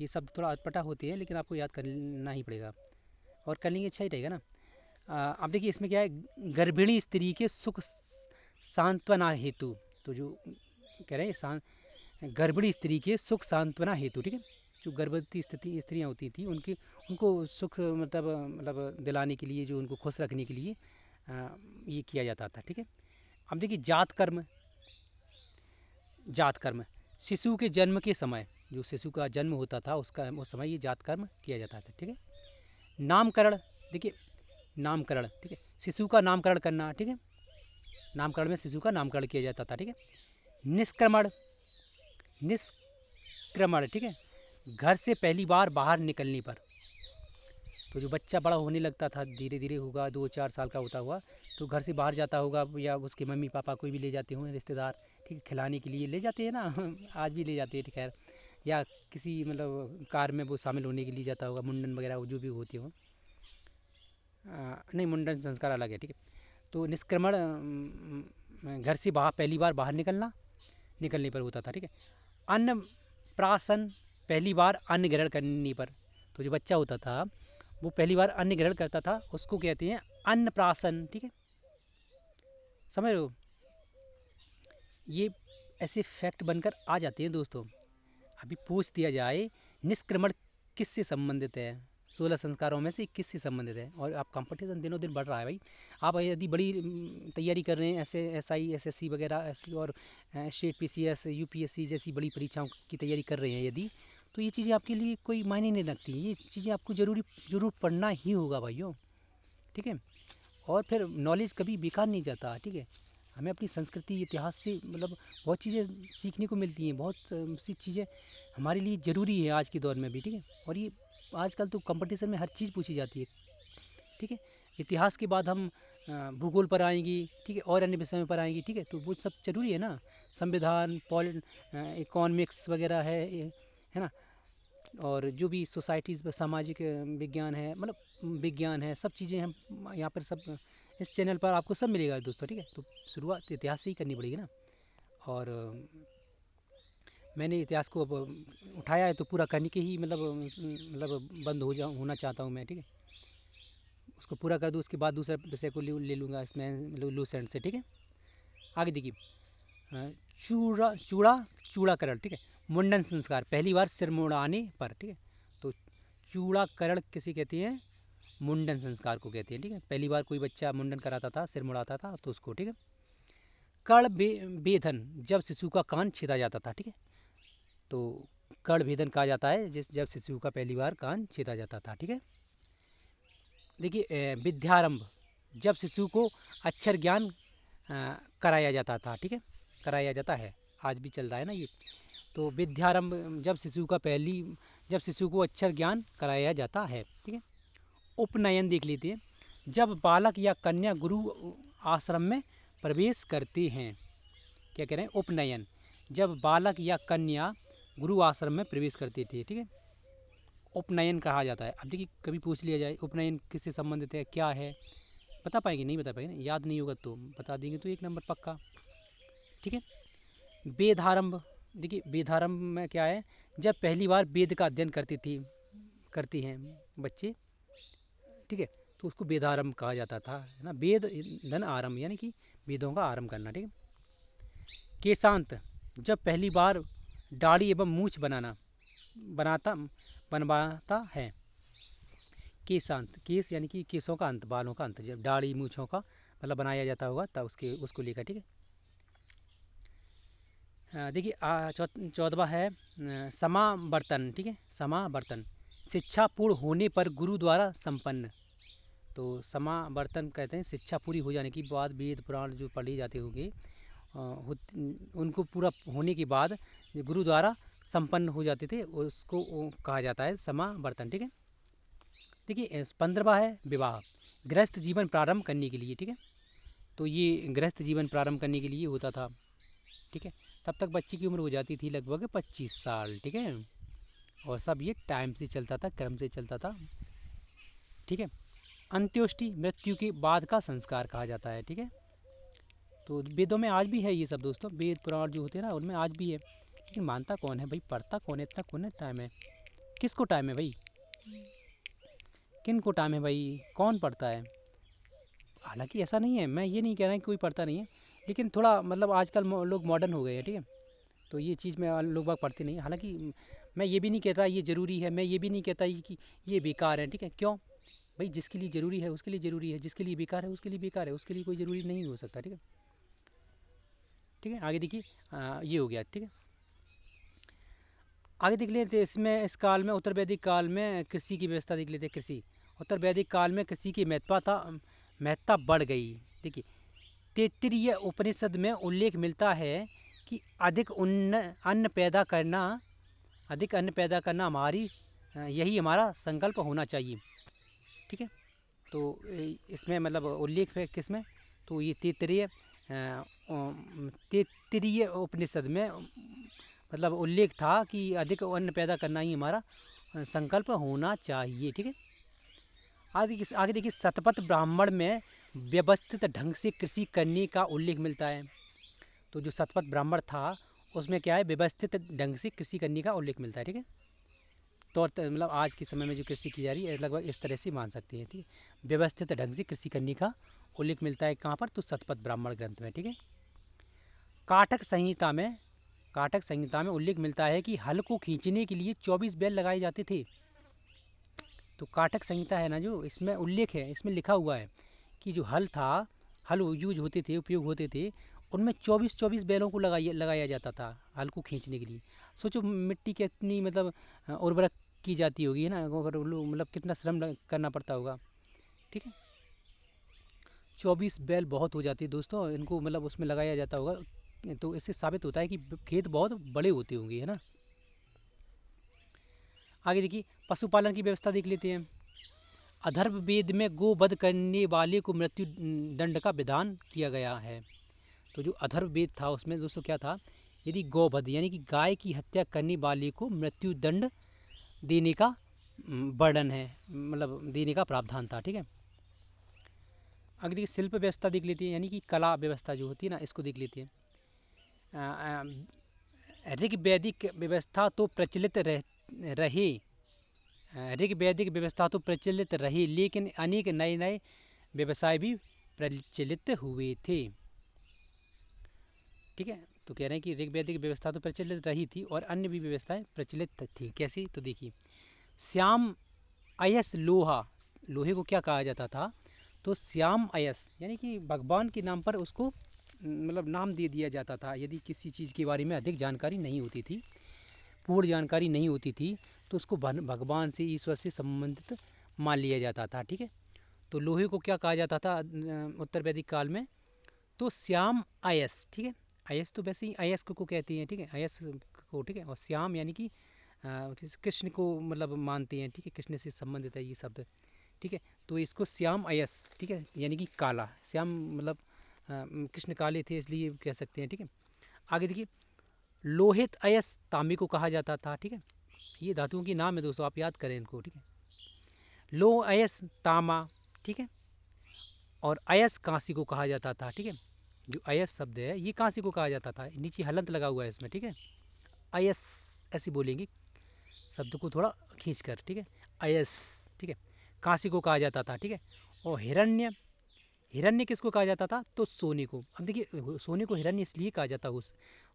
ये शब्द थोड़ा अटपटा होते हैं, लेकिन आपको याद करना ही पड़ेगा, और कर लेंगे अच्छा ही रहेगा ना। अब देखिए इसमें क्या है, गर्भिणी स्त्री के सुख सांत्वना हेतु, तो जो कह रहे हैं गर्भिणी स्त्री के सुख सांत्वना हेतु, ठीक है, जो गर्भवती स्त्रियां होती थी उनकी उनको सुख मतलब दिलाने के लिए, जो उनको खुश रखने के लिए ये किया जाता था, ठीक है। अब देखिए जात कर्म शिशु के जन्म के समय, जो शिशु का जन्म होता था उसका उस समय ये जात कर्म किया जाता था, ठीक है। नामकरण, देखिए नामकरण, ठीक है, शिशु का नामकरण करना, ठीक है, नामकरण में शिशु का नामकरण किया जाता था, ठीक है। निष्क्रमण, ठीक है, घर से पहली बार बाहर निकलने पर, तो जो बच्चा बड़ा होने लगता था, धीरे धीरे होगा, 2-4 साल का होता हुआ, तो घर से बाहर जाता होगा, या उसके मम्मी पापा कोई भी ले जाते होंगे, रिश्तेदार, ठीक है, खिलाने के लिए ले जाते हैं ना आज भी ले जाते हैं, खैर, या किसी मतलब कार में वो शामिल होने के लिए जाता होगा, मुंडन वगैरह जो भी होते हो, नहीं मुंडन संस्कार अलग है, ठीक है। तो निष्क्रमण घर से बाहर पहली बार बाहर निकलने पर होता था, ठीक है। अन्न प्राशन, पहली बार अन्न ग्रहण करने पर, तो जो बच्चा होता था वो पहली बार अन्न ग्रहण करता था, उसको कहते हैं अन्न प्राशन, ठीक है, समझ रहे हो। ये ऐसे फैक्ट बनकर आ जाते हैं दोस्तों। अभी पूछ दिया जाए निष्क्रमण किससे संबंधित है, 16 संस्कारों में से किससे संबंधित है, और आप कंपटीशन दिनों दिन बढ़ रहा है भाई। आप यदि बड़ी तैयारी कर रहे हैं, ऐसे SI SSC वगैरह और स्टेट PCS UPSC जैसी बड़ी परीक्षाओं की तैयारी कर रहे हैं यदि, तो ये चीज़ें आपके लिए कोई मायने नहीं रखती, ये चीज़ें आपको ज़रूर पढ़ना ही होगा भाइयों, ठीक है। और फिर नॉलेज कभी बेकार नहीं जाता, ठीक है। हमें अपनी संस्कृति इतिहास से मतलब बहुत चीज़ें सीखने को मिलती हैं, बहुत सी चीज़ें हमारे लिए ज़रूरी है आज के दौर में भी, ठीक है। और ये आजकल तो कंपटीशन में हर चीज़ पूछी जाती है, ठीक है। इतिहास के बाद हम भूगोल पर आएंगी, ठीक है, और अन्य विषयों पर आएंगी, ठीक है, तो वो सब जरूरी है ना, संविधान इकोनॉमिक्स वगैरह है ना, और जो भी सोसाइटीज़ सामाजिक विज्ञान है, मतलब विज्ञान है, सब चीज़ें हम यहाँ पर सब इस चैनल पर आपको सब मिलेगा दोस्तों, ठीक है। तो शुरुआत इतिहास से ही करनी पड़ेगी ना, और मैंने इतिहास को अब उठाया है तो पूरा करने के ही मतलब बंद होना चाहता हूँ मैं, ठीक है। उसको पूरा कर दूँ, उसके बाद दूसरे विषय को ले लूँगा इसमें लूस एंड से, ठीक है। आगे देखिए चूड़ाकरण, ठीक है, मुंडन संस्कार, पहली बार सिर मुड़ाने पर, ठीक है। तो चूड़ाकरण किसे कहते हैं, मुंडन संस्कार को कहते हैं, ठीक है। पहली बार कोई बच्चा मुंडन कराता था, सिर मुड़ाता था, तो उसको, ठीक है। कर्ण भेदन, जब शिशु का कान छेदा जाता था, ठीक है, तो कर्ण भेदन कहा जाता है जब शिशु का पहली बार कान छेदा जाता था, ठीक है। देखिए विद्यारंभ, जब शिशु को अक्षर ज्ञान कराया जाता था, ठीक है, कराया जाता है, आज भी चल रहा है ना ये। तो विद्यारंभ जब शिशु को अक्षर ज्ञान कराया जाता है, ठीक है। उपनयन देख लेते हैं, जब बालक या कन्या गुरु आश्रम में प्रवेश करते हैं, क्या कह रहे हैं, उपनयन, जब बालक या कन्या गुरु आश्रम में प्रवेश करते थे, ठीक है, उपनयन कहा जाता है। अब देखिए कभी पूछ लिया जाए उपनयन किससे संबंधित है, क्या है, बता पाएंगे, नहीं बता पाएंगे, याद नहीं होगा तो बता देंगे तो 1 नंबर पक्का, ठीक है। वेदारंभ, देखिए वेदारंभ में क्या है, जब पहली बार वेद का अध्ययन करती हैं बच्चे, ठीक है, तो उसको वेदारंभ कहा जाता था, है ना, वेद धन आरंभ यानी कि वेदों का आरंभ करना, ठीक है। केशांत, जब पहली बार दाढ़ी एवं मूछ बनवाता है। केशांत, केस यानी कि केसों का अंत, बालों का अंत, जब दाढ़ी मूछों का मतलब बनाया जाता होगा तब उसको लेकर, ठीक है। देखिए 14वां है समावर्तन, ठीक है, समावर्तन, शिक्षा पूर्ण होने पर गुरु द्वारा संपन्न, तो समावर्तन कहते हैं शिक्षा पूरी हो जाने के बाद, वेद पुराण जो पढ़े जाते होंगे उनको पूरा होने के बाद गुरु द्वारा संपन्न हो जाते थे, उसको कहा जाता है समावर्तन, ठीक है। देखिए 15वां है विवाह, गृहस्थ जीवन प्रारंभ करने के लिए, ठीक है, तो ये गृहस्थ जीवन प्रारंभ करने के लिए होता था, ठीक है। तब तक बच्चे की उम्र हो जाती थी लगभग 25 साल, ठीक है, और सब ये टाइम से चलता था, क्रम से चलता था, ठीक है। अंत्योष्टि, मृत्यु के बाद का संस्कार कहा जाता है, ठीक है। तो वेदों में आज भी है ये सब दोस्तों, वेद पुराण जो होते हैं ना उनमें आज भी है, लेकिन मानता कौन है भाई, पढ़ता कौन है, इतना कौन है टाइम है, किसको टाइम है भाई, किन को टाइम है भाई, कौन पढ़ता है, हालांकि ऐसा नहीं है, मैं ये नहीं कह रहा कि कोई पढ़ता नहीं है, लेकिन थोड़ा मतलब आजकल लोग मॉडर्न हो गए हैं, ठीक है। तो ये चीज़ में लोग बाग पढ़ते नहीं हैं। हालांकि मैं ये भी नहीं कहता ये ज़रूरी है, मैं ये भी नहीं कहता कि ये बेकार है, ठीक है। क्यों भाई, जिसके लिए ज़रूरी है उसके लिए ज़रूरी है, जिसके लिए बेकार है उसके लिए बेकार है, उसके लिए कोई ज़रूरी नहीं हो सकता, ठीक है। ठीक है, आगे देखिए, ये हो गया, ठीक है। आगे देख लेते हैं इसमें, इस काल में, उत्तर वैदिक काल में कृषि की व्यवस्था देख लेते हैं। कृषि, उत्तर वैदिक काल में कृषि की महत्ता बढ़ गई। देखिए, तैत्तिरीय उपनिषद में उल्लेख मिलता है कि अधिक अन्न पैदा करना यही हमारा संकल्प होना चाहिए, ठीक है। तो इसमें मतलब उल्लेख है किसमें, तो ये तैत्तिरीय उपनिषद में मतलब उल्लेख था कि अधिक अन्न पैदा करना ही हमारा संकल्प होना चाहिए, ठीक है। आगे देखिए, शतपथ ब्राह्मण में व्यवस्थित ढंग से कृषि करने का उल्लेख मिलता है। तो जो शतपथ ब्राह्मण था उसमें क्या है, व्यवस्थित ढंग से कृषि करने का उल्लेख मिलता है, ठीक है। तो मतलब आज के समय में जो कृषि की जा रही है लगभग इस तरह से मान सकते हैं, ठीक है। व्यवस्थित ढंग से कृषि करने का उल्लेख मिलता है कहाँ पर, तो शतपथ ब्राह्मण ग्रंथ में, ठीक है। काटक संहिता में उल्लेख मिलता है कि हल को खींचने के लिए 24 बैल लगाए जाते थे। तो काटक संहिता है ना, जो इसमें उल्लेख है, इसमें लिखा हुआ है कि जो हल यूज होते थे, उपयोग होते थे, उनमें 24 बैलों को लगाया जाता था हल को खींचने के लिए। सोचो मिट्टी कितनी मतलब उर्वरक की जाती होगी, है ना, अगर मतलब कितना श्रम करना पड़ता होगा, ठीक है। 24 बैल बहुत हो जाती है दोस्तों, इनको मतलब उसमें लगाया जाता होगा। तो इससे साबित होता है कि खेत बहुत बड़े होते होंगे, है ना। आगे देखिए, पशुपालन की व्यवस्था देख लेते हैं। अथर्ववेद में गोवध करने वाले को मृत्यु दंड का विधान किया गया है। तो जो अथर्ववेद था उसमें दोस्तों क्या था, यदि गौवध यानी कि गाय की हत्या करने वाले को मृत्यु दंड देने का वर्णन है, मतलब देने का प्रावधान था, ठीक है। आगे देखिए, शिल्प व्यवस्था देख लेते हैं, यानी कि कला व्यवस्था जो होती है ना, इसको देख लेते हैं। ऋग्वैदिक व्यवस्था तो प्रचलित रहे ऋग्वैदिक व्यवस्था तो प्रचलित रही, लेकिन अनेक नए नए व्यवसाय भी प्रचलित हुए थे, ठीक है। तो कह रहे हैं कि ऋग्वैदिक व्यवस्था तो प्रचलित रही थी और अन्य भी व्यवस्थाएं प्रचलित थी। कैसी, तो देखिए, श्याम अयस लोहे को क्या कहा जाता था, तो श्याम अयस यानी कि भगवान के नाम पर उसको मतलब नाम दे दिया जाता था। यदि किसी चीज़ के बारे में अधिक जानकारी नहीं होती थी, पूर्ण जानकारी नहीं होती थी, तो उसको भगवान से, ईश्वर से संबंधित मान लिया जाता था, ठीक है। तो लोहे को क्या कहा जाता था उत्तर वैदिक काल में, तो श्याम अयस, ठीक है। अयस तो वैसे ही अयस्क को कहते हैं, ठीक है, अयस को, ठीक है। और श्याम यानी कि कृष्ण को मतलब मानते हैं, ठीक है, कृष्ण से संबंधित है ये शब्द, ठीक है। तो इसको श्याम अयस, ठीक है, यानी कि काला, श्याम मतलब कृष्ण काले थे इसलिए कह सकते हैं, ठीक है। आगे देखिए, लोहित अयस तांबे को कहा जाता था, ठीक है। ये धातुओं के नाम है दोस्तों, आप याद करें इनको, ठीक है। लो अयस तामा, ठीक है। और अयस कांसी को कहा जाता था, ठीक है। जो अयस शब्द है ये कांसी को कहा जाता था, नीचे हलंत लगा हुआ है इसमें, ठीक है। अयस ऐसे बोलेंगे शब्द को थोड़ा खींच कर, ठीक है, अयस, ठीक है। कांसी को कहा जाता था, ठीक है। और हिरण्य किसको कहा जाता था, तो सोने को। अब देखिए, सोने को हिरण्य इसलिए कहा जाता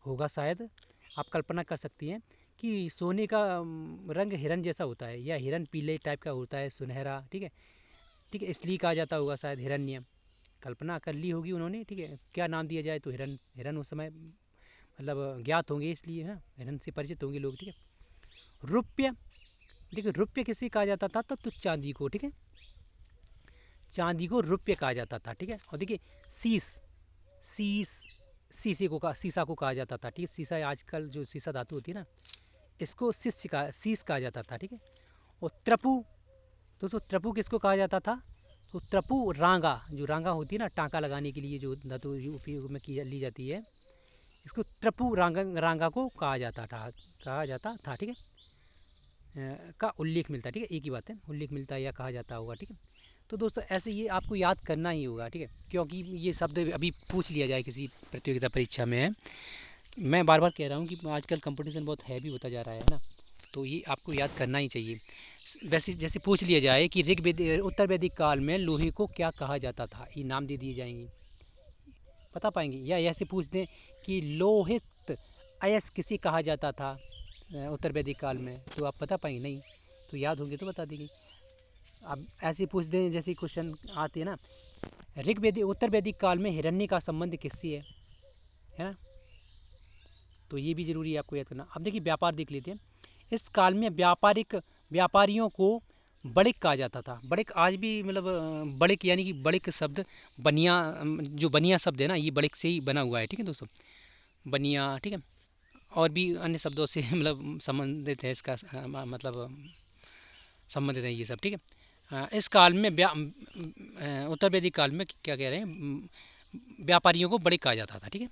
होगा शायद, आप कल्पना कर सकती हैं कि सोने का रंग हिरन जैसा होता है, या हिरन पीले टाइप का होता है, सुनहरा, ठीक है, ठीक है, इसलिए कहा जाता होगा शायद हिरण्य। कल्पना कर ली होगी उन्होंने, ठीक है, क्या नाम दिया जाए, तो हिरन उस समय मतलब ज्ञात होंगे, इसलिए है ना, हिरन से परिचित होंगे लोग, ठीक है। रुपये, देखिए रुपये किसे कहा जाता था, तो चांदी को, ठीक है, चांदी को रुपये कहा जाता था, ठीक है। और देखिए, शीशा को कहा जाता था, ठीक है। शीशा आजकल जो शीशा धातु होती है ना, इसको शीश कहा जाता था, ठीक है। और त्रपु, दोस्तों त्रपु किसको कहा जाता था, तो त्रपु रांगा, जो रांगा होती है ना टांका लगाने के लिए जो धातु उपयोग में ली जाती है, इसको त्रपु रांगा को कहा जाता था, ठीक है। का उल्लेख मिलता है, ठीक है, एक ही बात है, उल्लेख मिलता है या कहा जाता होगा, ठीक है। तो दोस्तों ऐसे ये आपको याद करना ही होगा, ठीक है, क्योंकि ये शब्द अभी पूछ लिया जाए किसी प्रतियोगिता परीक्षा में। मैं बार बार कह रहा हूँ कि आजकल कंपटीशन बहुत हैवी होता जा रहा है ना, तो ये आपको याद करना ही चाहिए। वैसे जैसे पूछ लिया जाए कि ऋग्वेद उत्तर वैदिक काल में लोहे को क्या कहा जाता था, ये नाम दे दिए जाएंगे, बता पाएंगे? या ऐसे पूछ दें कि लोहित अयस्क किसे कहा जाता था उत्तर वैदिक काल में, तो आप बता पाएंगे? नहीं, तो याद होंगे तो बता देंगे। अब ऐसे पूछ दें, जैसे क्वेश्चन आते हैं ना, ऋग्वेदिक उत्तर वैदिक काल में हिरण्य का संबंध किससे है ना, तो ये भी जरूरी है आपको याद करना। अब देखिए व्यापार देख लेते हैं। इस काल में व्यापारियों को बड़िक कहा जाता था। बड़िक आज भी मतलब बड़िक यानी कि बड़िक शब्द बनिया, जो बनिया शब्द है ना, ये बड़िक से ही बना हुआ है, ठीक है दोस्तों, बनिया, ठीक है। और भी अन्य शब्दों से मतलब संबंधित है इसका मतलब संबंधित है ये सब, ठीक है। इस काल में उत्तर वैदिक काल में क्या कह रहे हैं, व्यापारियों को बड़िक कहा जाता था, ठीक है।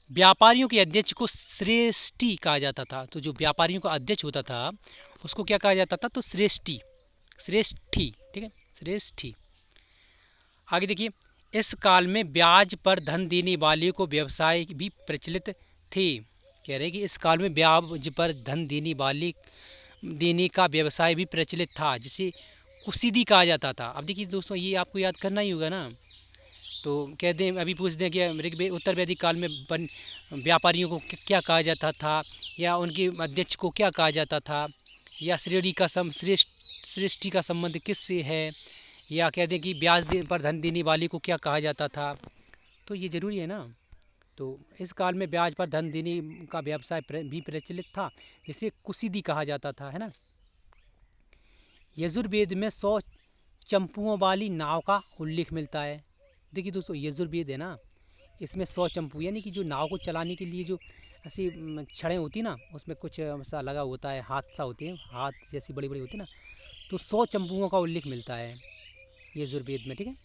व्यापारियों के अध्यक्ष को श्रेष्ठी कहा जाता था। तो जो व्यापारियों का अध्यक्ष होता था उसको क्या कहा जाता था, तो श्रेष्ठी, श्रेष्ठी, ठीक है, श्रेष्ठी। आगे देखिए, इस काल में ब्याज पर धन देने वाले को व्यवसाय भी प्रचलित थे। कह रहे हैं कि इस काल में ब्याज पर धन देने का व्यवसाय भी प्रचलित था, जिसे कुसीदी कहा जाता था। अब देखिए दोस्तों, ये आपको याद करना ही होगा ना, तो कहते हैं, अभी पूछ दें कि उत्तर वैदिक काल में व्यापारियों को क्या कहा जाता था, या उनके अध्यक्ष को क्या कहा जाता था, या श्रेष्ठी का संबंध किससे है, या कहते हैं कि ब्याज पर धन देने वाले को क्या कहा जाता था, तो ये जरूरी है ना। तो इस काल में ब्याज पर धन देने का व्यवसाय भी प्रचलित था, जिसे कुसीदी कहा जाता था, है ना। यजुर्वेद में 100 चंपुओं वाली नाव का उल्लेख मिलता है। देखिए दोस्तों, यजुर्वेद है ना, इसमें 100 चंपू यानी कि जो नाव को चलाने के लिए जो ऐसी छड़ें होती ना, उसमें कुछ ऐसा लगा होता है, हाथ सा होते हैं, हाथ जैसी बड़ी बड़ी होती है ना, तो 100 चंपुओं का उल्लेख मिलता है यजुर्वेद में, ठीक है।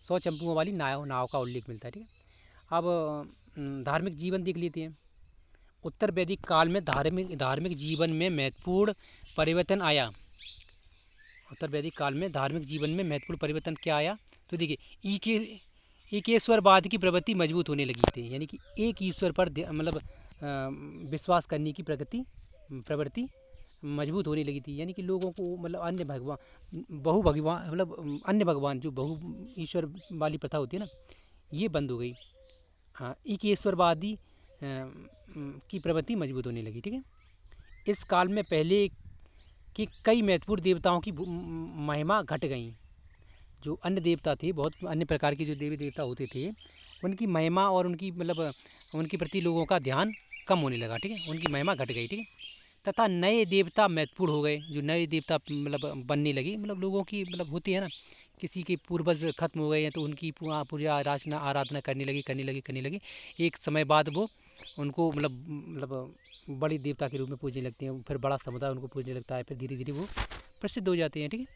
100 चंपुओं वाली नाव का उल्लेख मिलता है, ठीक है। अब धार्मिक जीवन देख लेते हैं। उत्तर वैदिक काल में धार्मिक जीवन में महत्वपूर्ण परिवर्तन आया। उत्तर वैदिक काल में धार्मिक जीवन में महत्वपूर्ण परिवर्तन क्या आया, तो देखिए, एकेश्वरवाद की प्रवृत्ति मजबूत होने लगी थी, यानी कि एक ईश्वर पर मतलब विश्वास करने की प्रवृत्ति मजबूत होने लगी थी, यानी कि लोगों को मतलब अन्य भगवान मतलब अन्य भगवान, जो बहु ईश्वर वाली प्रथा होती है ना, ये बंद हो गई। हाँ, एकेश्वरवादी की प्रवृत्ति मजबूत होने लगी, ठीक है। इस काल में पहले कि कई महत्वपूर्ण देवताओं की महिमा घट गई। जो अन्य देवता थे, बहुत अन्य प्रकार के जो देवी देवता होते थे, उनकी महिमा और उनकी मतलब उनके प्रति लोगों का ध्यान कम होने लगा, ठीक है, उनकी महिमा घट गई, ठीक है। तथा नए देवता महत्वपूर्ण हो गए। जो नए देवता मतलब बनने लगे, मतलब लोगों की मतलब होती है ना, किसी के पूर्वज खत्म हो गए हैं तो उनकी पूजा आराधना करने लगी। एक समय बाद वो उनको मतलब बड़ी देवता के रूप में पूजने लगते हैं, फिर बड़ा समुदाय उनको पूजने लगता है, फिर धीरे धीरे वो प्रसिद्ध हो जाते हैं, ठीक है।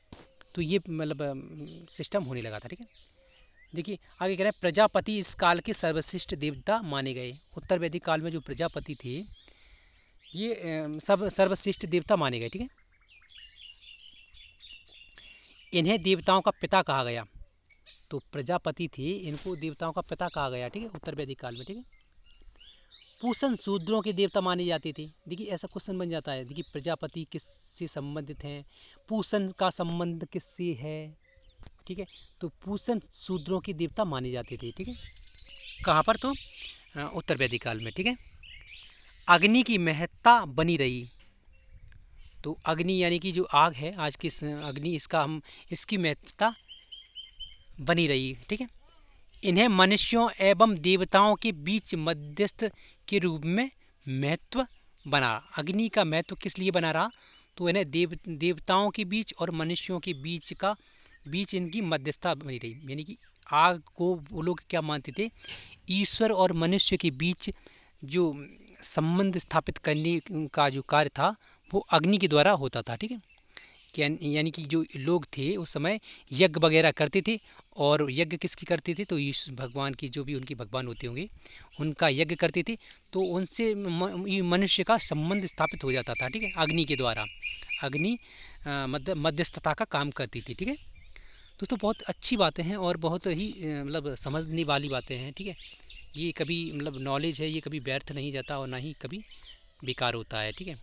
तो ये मतलब सिस्टम होने लगा था, ठीक है। देखिए आगे कह रहे हैं, प्रजापति इस काल के सर्वश्रेष्ठ देवता माने गए। उत्तर वैदिक काल में जो प्रजापति थे, ये सब सर्वश्रेष्ठ देवता माने गए, ठीक है। इन्हें देवताओं का पिता कहा गया। तो प्रजापति थे, इनको देवताओं का पिता कहा गया, ठीक है, उत्तर वैदिक काल में, ठीक है। पूषण शूद्रों के देवता माने जाते थे। देखिए ऐसा क्वेश्चन बन जाता है, देखिए प्रजापति किससे संबंधित हैं, पूषण का संबंध किससे है, ठीक है। तो पूषण शूद्रों के देवता माने जाते थे, ठीक है। कहाँ पर, तो उत्तर वैदिक काल में, ठीक है। अग्नि की महत्ता बनी रही। तो अग्नि यानी कि जो आग है, आज की अग्नि, इसकी महत्ता बनी रही, ठीक है। इन्हें मनुष्यों एवं देवताओं के बीच मध्यस्थ के रूप में महत्व बना। अग्नि का महत्व किस लिए बना रहा, तो इन्हें देवताओं के बीच और मनुष्यों के बीच इनकी मध्यस्थता बनी रही। यानी कि आग को वो लोग क्या मानते थे, ईश्वर और मनुष्य के बीच जो संबंध स्थापित करने का जो कार्य था, वो अग्नि के द्वारा होता था, ठीक है। यानी कि जो लोग थे उस समय यज्ञ वगैरह करते थे, और यज्ञ किसकी करते थे, तो ईश्वर भगवान की, जो भी उनके भगवान होते होंगे, उनका यज्ञ करते थे, तो उनसे मनुष्य का संबंध स्थापित हो जाता था, ठीक है, अग्नि के द्वारा। अग्नि मध्यस्थता का काम करती थी, ठीक है। दोस्तों बहुत अच्छी बातें हैं और बहुत ही मतलब समझने वाली बातें हैं, ठीक है। ये कभी मतलब नॉलेज है, ये कभी व्यर्थ नहीं जाता और ना ही कभी बेकार होता है, ठीक है।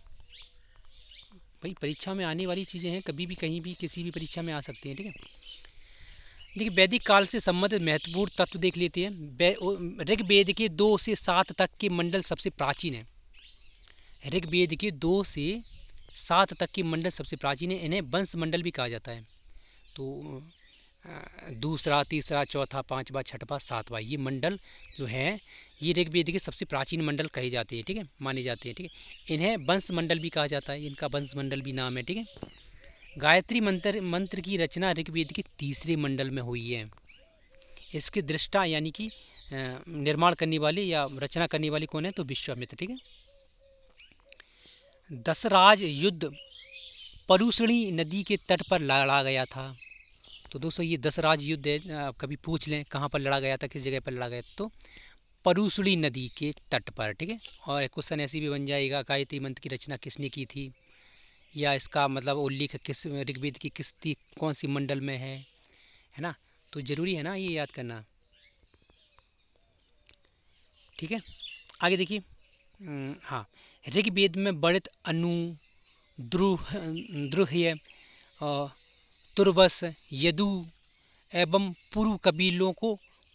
भाई परीक्षा में आने वाली चीज़ें हैं, कभी भी कहीं भी किसी भी परीक्षा में आ सकती हैं। ठीक है, देखिए वैदिक काल से संबंधित महत्वपूर्ण तत्व देख लेते हैं। ऋग्वेद के 2 से 7 तक के मंडल सबसे प्राचीन है। ऋग्वेद के 2 से 7 तक के मंडल सबसे प्राचीन है। इन्हें वंश मंडल भी कहा जाता है। तो दूसरा, तीसरा, चौथा, पांचवा, छठवा, सातवां, ये मंडल जो है ये ऋग्वेद के सबसे प्राचीन मंडल कहे जाते हैं। ठीक है, माने जाते हैं। ठीक है, इन्हें वंश मंडल भी कहा जाता है, इनका वंश मंडल भी नाम है। ठीक है, गायत्री मंत्र की रचना ऋग्वेद के तीसरे मंडल में हुई है। इसके दृष्टा यानी कि निर्माण करने वाले या रचना करने वाले कौन है, तो विश्वामित्र। ठीक है, दशराज युद्ध परुष्णी नदी के तट पर लड़ा गया था। तो दोस्तों ये दशराज युद्ध है, आप कभी पूछ लें कहाँ पर लड़ा गया था, किस जगह पर लड़ा गया था, तो परुष्णी नदी के तट पर। ठीक है, और क्वेश्चन ऐसे भी बन जाएगा, गायत्री मंत्र की रचना किसने की थी, या इसका मतलब उल्लेख किस ऋग्वेद की कौन सी मंडल में है ना। तो जरूरी है ना ये याद करना। ठीक है, आगे देखिए। हाँ, ऋग्वेद में बढ़ित, अनु, द्रुह्य, तुर्वस, यदु एवं पूर्व कबीलों को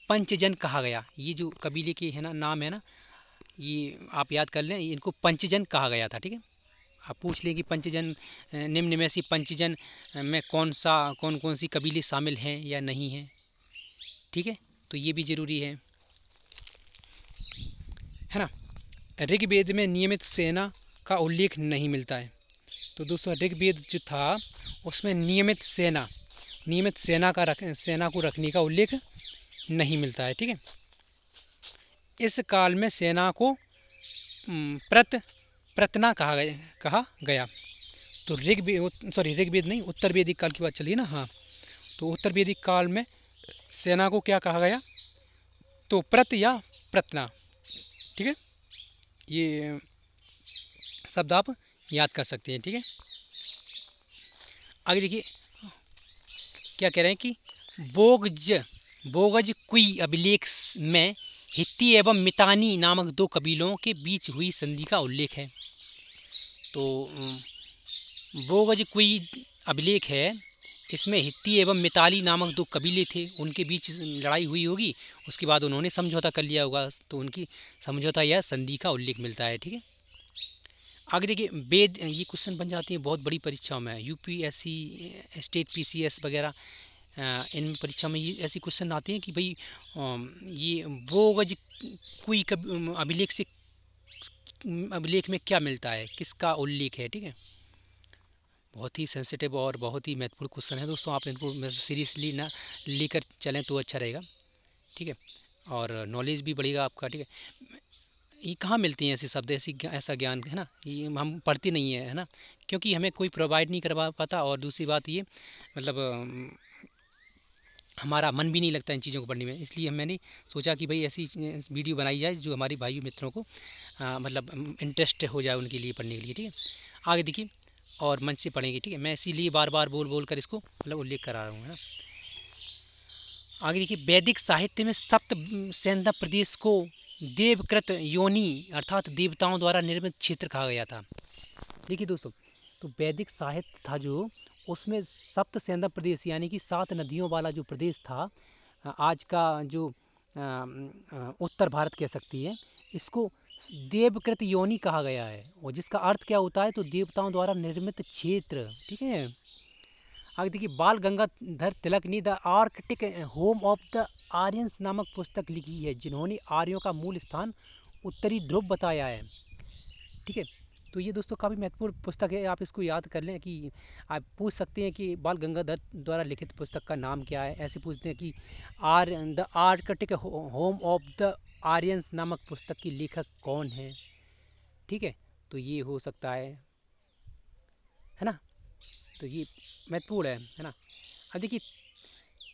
पंचजन कहा गया। ये जो कबीले के है ना नाम है ना, ये आप याद कर लें, इनको पंचजन कहा गया था। ठीक है, आप पूछ लें कि पंचजन निम्न में से पंचजन में कौन कौन सी कबीले शामिल हैं या नहीं हैं। ठीक है, तो ये भी जरूरी है ना। ऋग्वेद में नियमित सेना का उल्लेख नहीं मिलता है। तो दोस्तों ऋग्वेद जो था उसमें नियमित सेना को रखने का उल्लेख नहीं मिलता है। ठीक है, इस काल में सेना को प्रतना कहा गया। तो ऋग्वेद नहीं, उत्तर वैदिक काल की बात चलिए ना। हाँ, तो उत्तर वैदिक काल में सेना को क्या कहा गया, तो प्रत या प्रतना। ठीक है, ये शब्द आप याद कर सकते हैं। ठीक है, आगे देखिए क्या कह रहे हैं कि बोगज कुई अभिलेख में हित्ती एवं मितानी नामक 2 कबीलों के बीच हुई संधि का उल्लेख है। तो बोगज कुई अभिलेख है, इसमें हित्ती एवं मिताली नामक 2 कबीले थे, उनके बीच लड़ाई हुई होगी, उसके बाद उन्होंने समझौता कर लिया होगा, तो उनकी समझौता या संधि का उल्लेख मिलता है। ठीक है, आगे देखिए वेद, ये क्वेश्चन बन जाती है बहुत बड़ी परीक्षाओं में, यूपीएससी, स्टेट पीसीएस वगैरह, इन परीक्षा में ये ऐसे क्वेश्चन आते हैं कि भाई ये बोगज कुई अभिलेख में क्या मिलता है, किसका उल्लेख है। ठीक है, बहुत ही सेंसिटिव और बहुत ही महत्वपूर्ण क्वेश्चन है दोस्तों, आप इनको सीरियसली ना लेकर चलें तो अच्छा रहेगा। ठीक है, और नॉलेज भी बढ़ेगा आपका। ठीक है, ये कहाँ मिलते हैं ऐसे शब्द, ऐसा ज्ञान है ना, ये हम पढ़ते नहीं है ना, क्योंकि हमें कोई प्रोवाइड नहीं करवा पाता, और दूसरी बात ये मतलब हमारा मन भी नहीं लगता इन चीज़ों को पढ़ने में। इसलिए मैंने सोचा कि भाई ऐसी वीडियो बनाई जाए जो हमारे भाई मित्रों को मतलब इंटरेस्ट हो जाए उनके लिए पढ़ने के लिए। ठीक है, आगे देखिए, और मन से पढ़ेंगे। ठीक है, मैं इसीलिए बार बार बोल कर इसको मतलब उल्लेख करा रहा हूँ, है ना। आगे देखिए, वैदिक साहित्य में सप्त सेंधा प्रदेश को देवकृत योनि अर्थात देवताओं द्वारा निर्मित क्षेत्र कहा गया था। देखिए दोस्तों, तो वैदिक साहित्य था जो, उसमें सप्त सेंधा प्रदेश यानी कि 7 नदियों वाला जो प्रदेश था, आज का जो उत्तर भारत कह सकती है, इसको देवकृत योनि कहा गया है, और जिसका अर्थ क्या होता है, तो देवताओं द्वारा निर्मित क्षेत्र। ठीक है, आगे देखिए, बाल गंगाधर तिलक ने the Arctic home of the Aryans नामक पुस्तक लिखी है, जिन्होंने आर्यों का मूल स्थान उत्तरी ध्रुव बताया है। ठीक है, तो ये दोस्तों काफ़ी महत्वपूर्ण पुस्तक है, आप इसको याद कर लें कि आप पूछ सकते हैं कि बाल गंगाधर द्वारा लिखित पुस्तक का नाम क्या है, ऐसे पूछते हैं कि the Arctic home of the Aryans नामक पुस्तक की लेखक कौन है। ठीक है, तो ये हो सकता है ना, तो ये महत्वपूर्ण है ना। अब देखिए,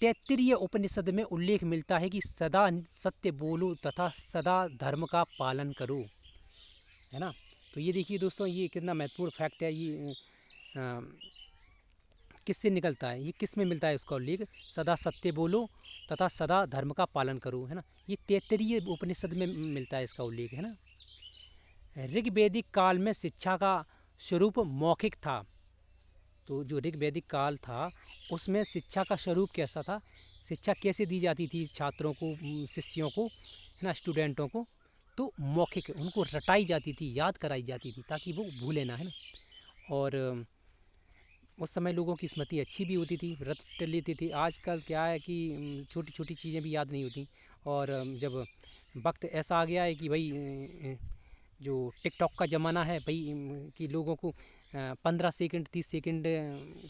तैत्तिरीय उपनिषद में उल्लेख मिलता है कि सदा सत्य बोलो तथा सदा धर्म का पालन करो, है ना। तो ये देखिए दोस्तों, ये कितना महत्वपूर्ण फैक्ट है, ये किससे निकलता है, ये किस में मिलता है उसका उल्लेख, सदा सत्य बोलो तथा सदा धर्म का पालन करो, है ना। ये तैत्तिरीय उपनिषद में मिलता है इसका उल्लेख, है ना। ऋग्वैदिक काल में शिक्षा का स्वरूप मौखिक था। तो जो ऋग वैदिक काल था उसमें शिक्षा का स्वरूप कैसा था, शिक्षा कैसे दी जाती थी छात्रों को, शिष्यों को, है ना, स्टूडेंटों को, तो मौखिक उनको रटाई जाती थी, याद कराई जाती थी ताकि वो भूले ना, है ना। और उस समय लोगों की स्मृति अच्छी भी होती थी, रट लेती थी। आजकल क्या है कि छोटी छोटी चीज़ें भी याद नहीं होती। और जब वक्त ऐसा आ गया है कि भाई जो टिकटॉक का ज़माना है भाई, कि लोगों को 15 सेकंड 30 सेकंड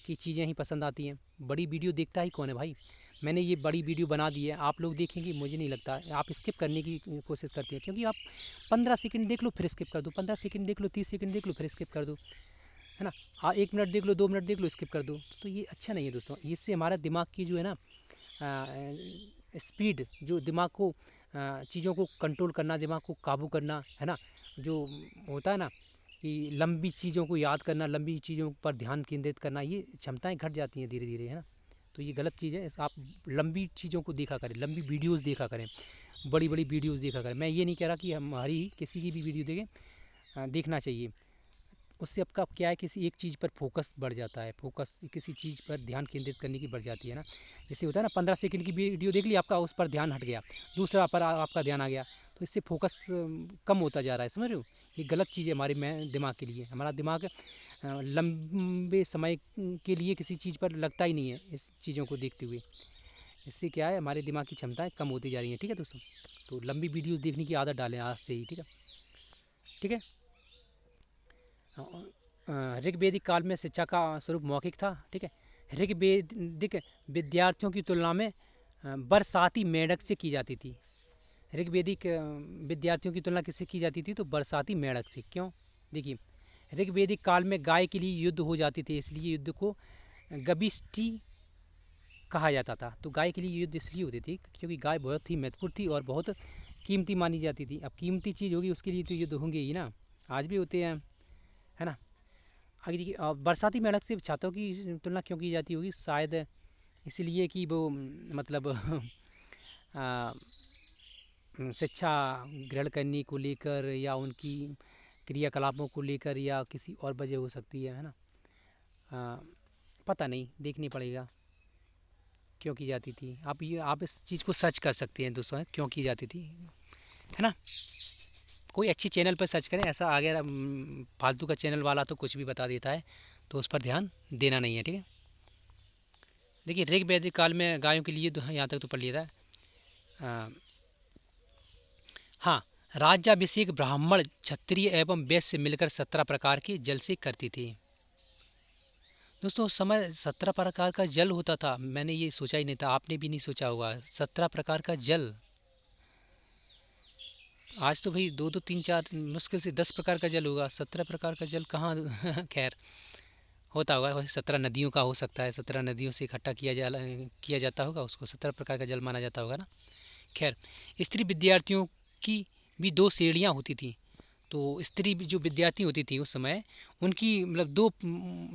की चीज़ें ही पसंद आती हैं। बड़ी वीडियो देखता ही कौन है भाई। मैंने ये बड़ी वीडियो बना दी है, आप लोग देखेंगे मुझे नहीं लगता। आप स्किप करने की कोशिश करते हैं, क्योंकि आप 15 सेकंड देख लो फिर स्किप कर दो, 15 सेकंड देख लो, 30 सेकंड देख लो फिर स्किप कर दो, है ना। 1 मिनट देख लो, 2 मिनट देख लो, स्किप कर दो। तो ये अच्छा नहीं है दोस्तों। इससे हमारा दिमाग की जो है ना स्पीड, जो दिमाग को चीज़ों को कंट्रोल करना, दिमाग को काबू करना, है ना, जो होता है ना कि लंबी चीज़ों को याद करना, लंबी चीज़ों पर ध्यान केंद्रित करना, ये क्षमताएं घट जाती हैं धीरे धीरे, है ना। तो ये गलत चीज़ है। आप लंबी चीज़ों को देखा करें, लंबी वीडियोस देखा करें, बड़ी बड़ी वीडियोस देखा करें। मैं ये नहीं कह रहा कि हमारी ही किसी की भी वीडियो देखें, देखना चाहिए। उससे आपका क्या है, किसी एक चीज़ पर फोकस बढ़ जाता है, फोकस किसी चीज़ पर ध्यान केंद्रित करने की बढ़ जाती है ना। जैसे होता है ना, 15 सेकंड की वीडियो देख ली, आपका उस पर ध्यान हट गया, दूसरा पर आपका ध्यान आ गया, तो इससे फोकस कम होता जा रहा है, समझ रहे हो। ये गलत चीज़ है हमारे दिमाग के लिए। हमारा दिमाग लंबे समय के लिए किसी चीज़ पर लगता ही नहीं है इस चीज़ों को देखते हुए। इससे क्या है, हमारे दिमाग की क्षमताएं कम होती जा रही हैं, ठीक है दोस्तों। तो लंबी वीडियोस देखने की आदत डालें आज से ही, ठीक है, ठीक है। ऋग्वेदिक काल में शिक्षा का स्वरूप मौखिक था, ठीक है। ऋग्वेदिक विद्यार्थियों की तुलना में बरसाती मेंढक से की जाती थी। ऋग्वेदिक विद्यार्थियों की तुलना किससे की जाती थी, तो बरसाती मेंढक से। क्यों, देखिए, ऋग्वेदिक काल में गाय के लिए युद्ध हो जाते थे, इसलिए युद्ध को गबिष्टि कहा जाता था। तो गाय के लिए युद्ध इसलिए होते थे क्योंकि गाय बहुत ही महत्वपूर्ण थी और बहुत कीमती मानी जाती थी। अब कीमती चीज़ होगी उसके लिए तो युद्ध होंगे ही ना, आज भी होते हैं, है ना। आगे देखिए, बरसाती मेंढक से छात्रों की तुलना क्यों की जाती होगी, शायद इसलिए कि वो मतलब आ, शिक्षा ग्रहण करने को लेकर, या उनकी क्रियाकलापों को लेकर, या किसी और वजह हो सकती है ना। आ, पता नहीं, देखनी पड़ेगा क्यों की जाती थी। आप इस चीज़ को सर्च कर सकते हैं दोस्तों, क्यों की जाती थी, है ना। कोई अच्छी चैनल पर सर्च करें, ऐसा आ गया फालतू का चैनल वाला तो कुछ भी बता देता है, तो उस पर ध्यान देना नहीं है, ठीक है। देखिए, ऋग वैदिक काल में गायों के लिए यहाँ तक तो पढ़ लिया था। हाँ, राज्याभिषेक ब्राह्मण, क्षत्रिय एवं वैश्य मिलकर 17 प्रकार के जल से करती थी। दोस्तों, उस समय 17 प्रकार का जल होता था, मैंने ये सोचा ही नहीं था, आपने भी नहीं सोचा होगा 17 प्रकार का जल। आज तो भाई 2 2 3 4 मुश्किल से 10 प्रकार का जल होगा, 17 प्रकार का जल कहाँ खैर होता होगा। वैसे 17 नदियों का हो सकता है, 17 नदियों से इकट्ठा किया जाता होगा, उसको 17 प्रकार का जल माना जाता होगा ना। खैर, स्त्री विद्यार्थियों की भी 2 श्रेणियाँ होती थी। तो स्त्री जो विद्यार्थी होती थी उस समय, उनकी मतलब 2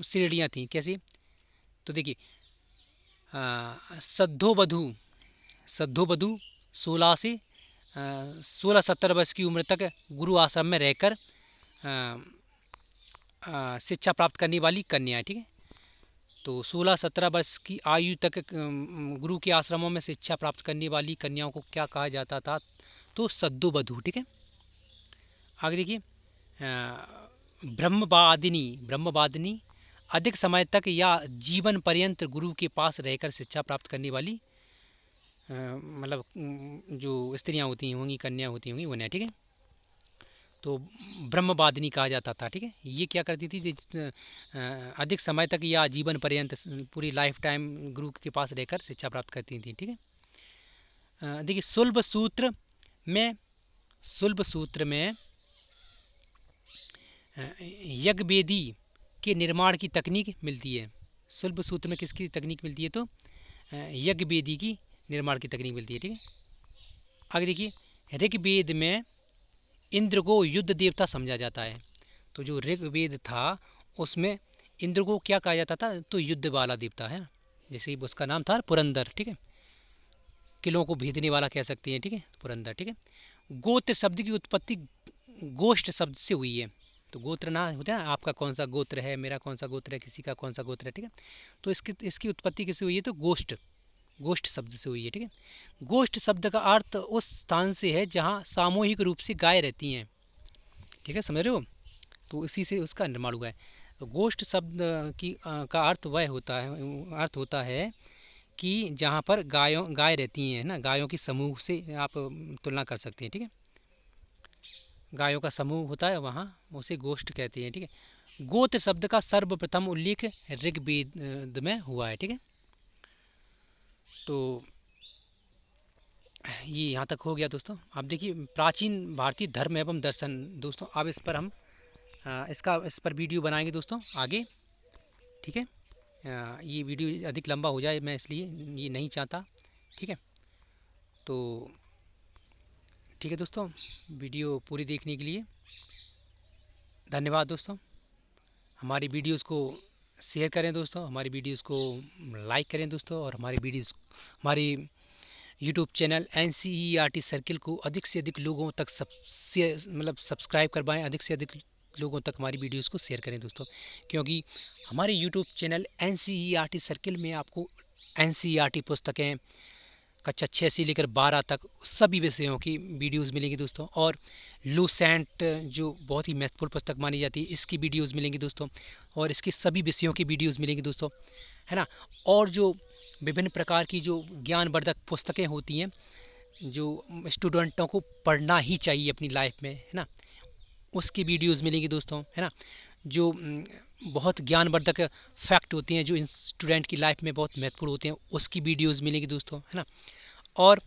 श्रेणियाँ थी। कैसे, तो देखिए, सद्धोवधू, सद्धोवधू 16 से 16-17 वर्ष की उम्र तक गुरु आश्रम में रहकर शिक्षा प्राप्त करने वाली कन्या, ठीक है। तो 16-17 वर्ष की आयु तक गुरु के आश्रमों में शिक्षा प्राप्त करने वाली कन्याओं को क्या कहा जाता था, तो सद्धोवधू, ठीक है। आगे देखिए, ब्रह्मवादिनी, ब्रह्मवादिनी अधिक समय तक या जीवन पर्यंत गुरु के पास रहकर शिक्षा प्राप्त करने वाली मतलब जो स्त्रियां होती होंगी, कन्या होती होंगी, उन्हें, ठीक है। तो ब्रह्मवादिनी कहा जाता था, ठीक है। ये क्या करती थी, अधिक समय तक या जीवन पर्यंत, पूरी लाइफ टाइम गुरु के पास रहकर शिक्षा प्राप्त करती थी, ठीक है। देखिए, शुल्ब सूत्र में यज्ञवेदी के निर्माण की तकनीक मिलती है। शुल्ब सूत्र में किसकी तकनीक मिलती है, तो यज्ञवेदी की निर्माण की तकनीक मिलती है, ठीक है। आगे देखिए, ऋग्वेद में इंद्र को युद्ध देवता समझा जाता है। तो जो ऋग्वेद था उसमें इंद्र को क्या कहा जाता था, तो युद्ध वाला देवता है। जैसे उसका नाम था पुरंदर, ठीक है, किलों को भेदने वाला कह सकते हैं, ठीक है, पुरंदर, ठीक है। गोत्र शब्द की उत्पत्ति गोष्ठ शब्द से हुई है। तो गोत्र ना होता है, आपका कौन सा गोत्र है, मेरा कौन सा गोत्र है, किसी का कौन सा गोत्र है, ठीक है। तो इसकी इसकी उत्पत्ति किससे हुई है, तो गोष्ठ, गोष्ठ शब्द से हुई है, ठीक है। गोष्ठ शब्द का अर्थ उस स्थान से है जहाँ सामूहिक रूप से गाय रहती हैं, ठीक है, समझ रहे हो। तो इसी से उसका निर्माण हुआ है। तो गोष्ठ शब्द का अर्थ वह होता है, अर्थ होता है कि जहाँ पर गाय रहती हैं ना, गायों की समूह से आप तुलना कर सकते हैं, ठीक है। गायों का समूह होता है वहाँ, उसे गोष्ठ कहते हैं, ठीक है। गोत्र शब्द का सर्वप्रथम उल्लेख ऋग्वेद में हुआ है, ठीक है। तो ये यहाँ तक हो गया दोस्तों। अब देखिए प्राचीन भारतीय धर्म एवं दर्शन दोस्तों, अब इस पर हम इस पर वीडियो बनाएंगे दोस्तों आगे, ठीक है। ये वीडियो अधिक लंबा हो जाए मैं इसलिए ये नहीं चाहता, ठीक है। तो ठीक है दोस्तों, वीडियो पूरी देखने के लिए धन्यवाद दोस्तों। हमारी वीडियोस को शेयर करें दोस्तों, हमारी वीडियोस को लाइक करें दोस्तों, और हमारी यूट्यूब चैनल NCERT सर्किल को अधिक से अधिक लोगों तक सब्सक्राइब करवाएं, अधिक से अधिक लोगों तक हमारी वीडियोस को शेयर करें दोस्तों, क्योंकि हमारे यूट्यूब चैनल NCERT सर्किल में आपको NCERT पुस्तकें कक्षा 6 से लेकर 12 तक सभी विषयों की वीडियोस मिलेंगी दोस्तों, और लूसेंट जो बहुत ही महत्वपूर्ण पुस्तक मानी जाती है, इसकी वीडियोस मिलेंगी दोस्तों, और इसकी सभी विषयों की वीडियोस मिलेंगी दोस्तों, है ना। और जो विभिन्न प्रकार की जो ज्ञानवर्धक पुस्तकें होती हैं, जो स्टूडेंटों को पढ़ना ही चाहिए अपनी लाइफ में, है ना, उसकी वीडियोस मिलेंगी दोस्तों, है ना। जो बहुत ज्ञानवर्धक फैक्ट होती हैं जो स्टूडेंट की लाइफ में बहुत महत्वपूर्ण होते हैं, उसकी वीडियोस मिलेंगी दोस्तों, है ना। और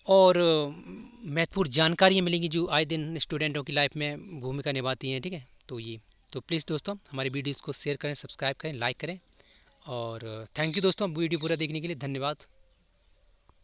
महत्वपूर्ण जानकारियाँ मिलेंगी जो आए दिन स्टूडेंटों की लाइफ में भूमिका निभाती हैं, ठीक है। तो प्लीज़ दोस्तों हमारी वीडियोस को शेयर करें, सब्सक्राइब करें, लाइक करें, और थैंक यू दोस्तों वीडियो पूरा देखने के लिए, धन्यवाद।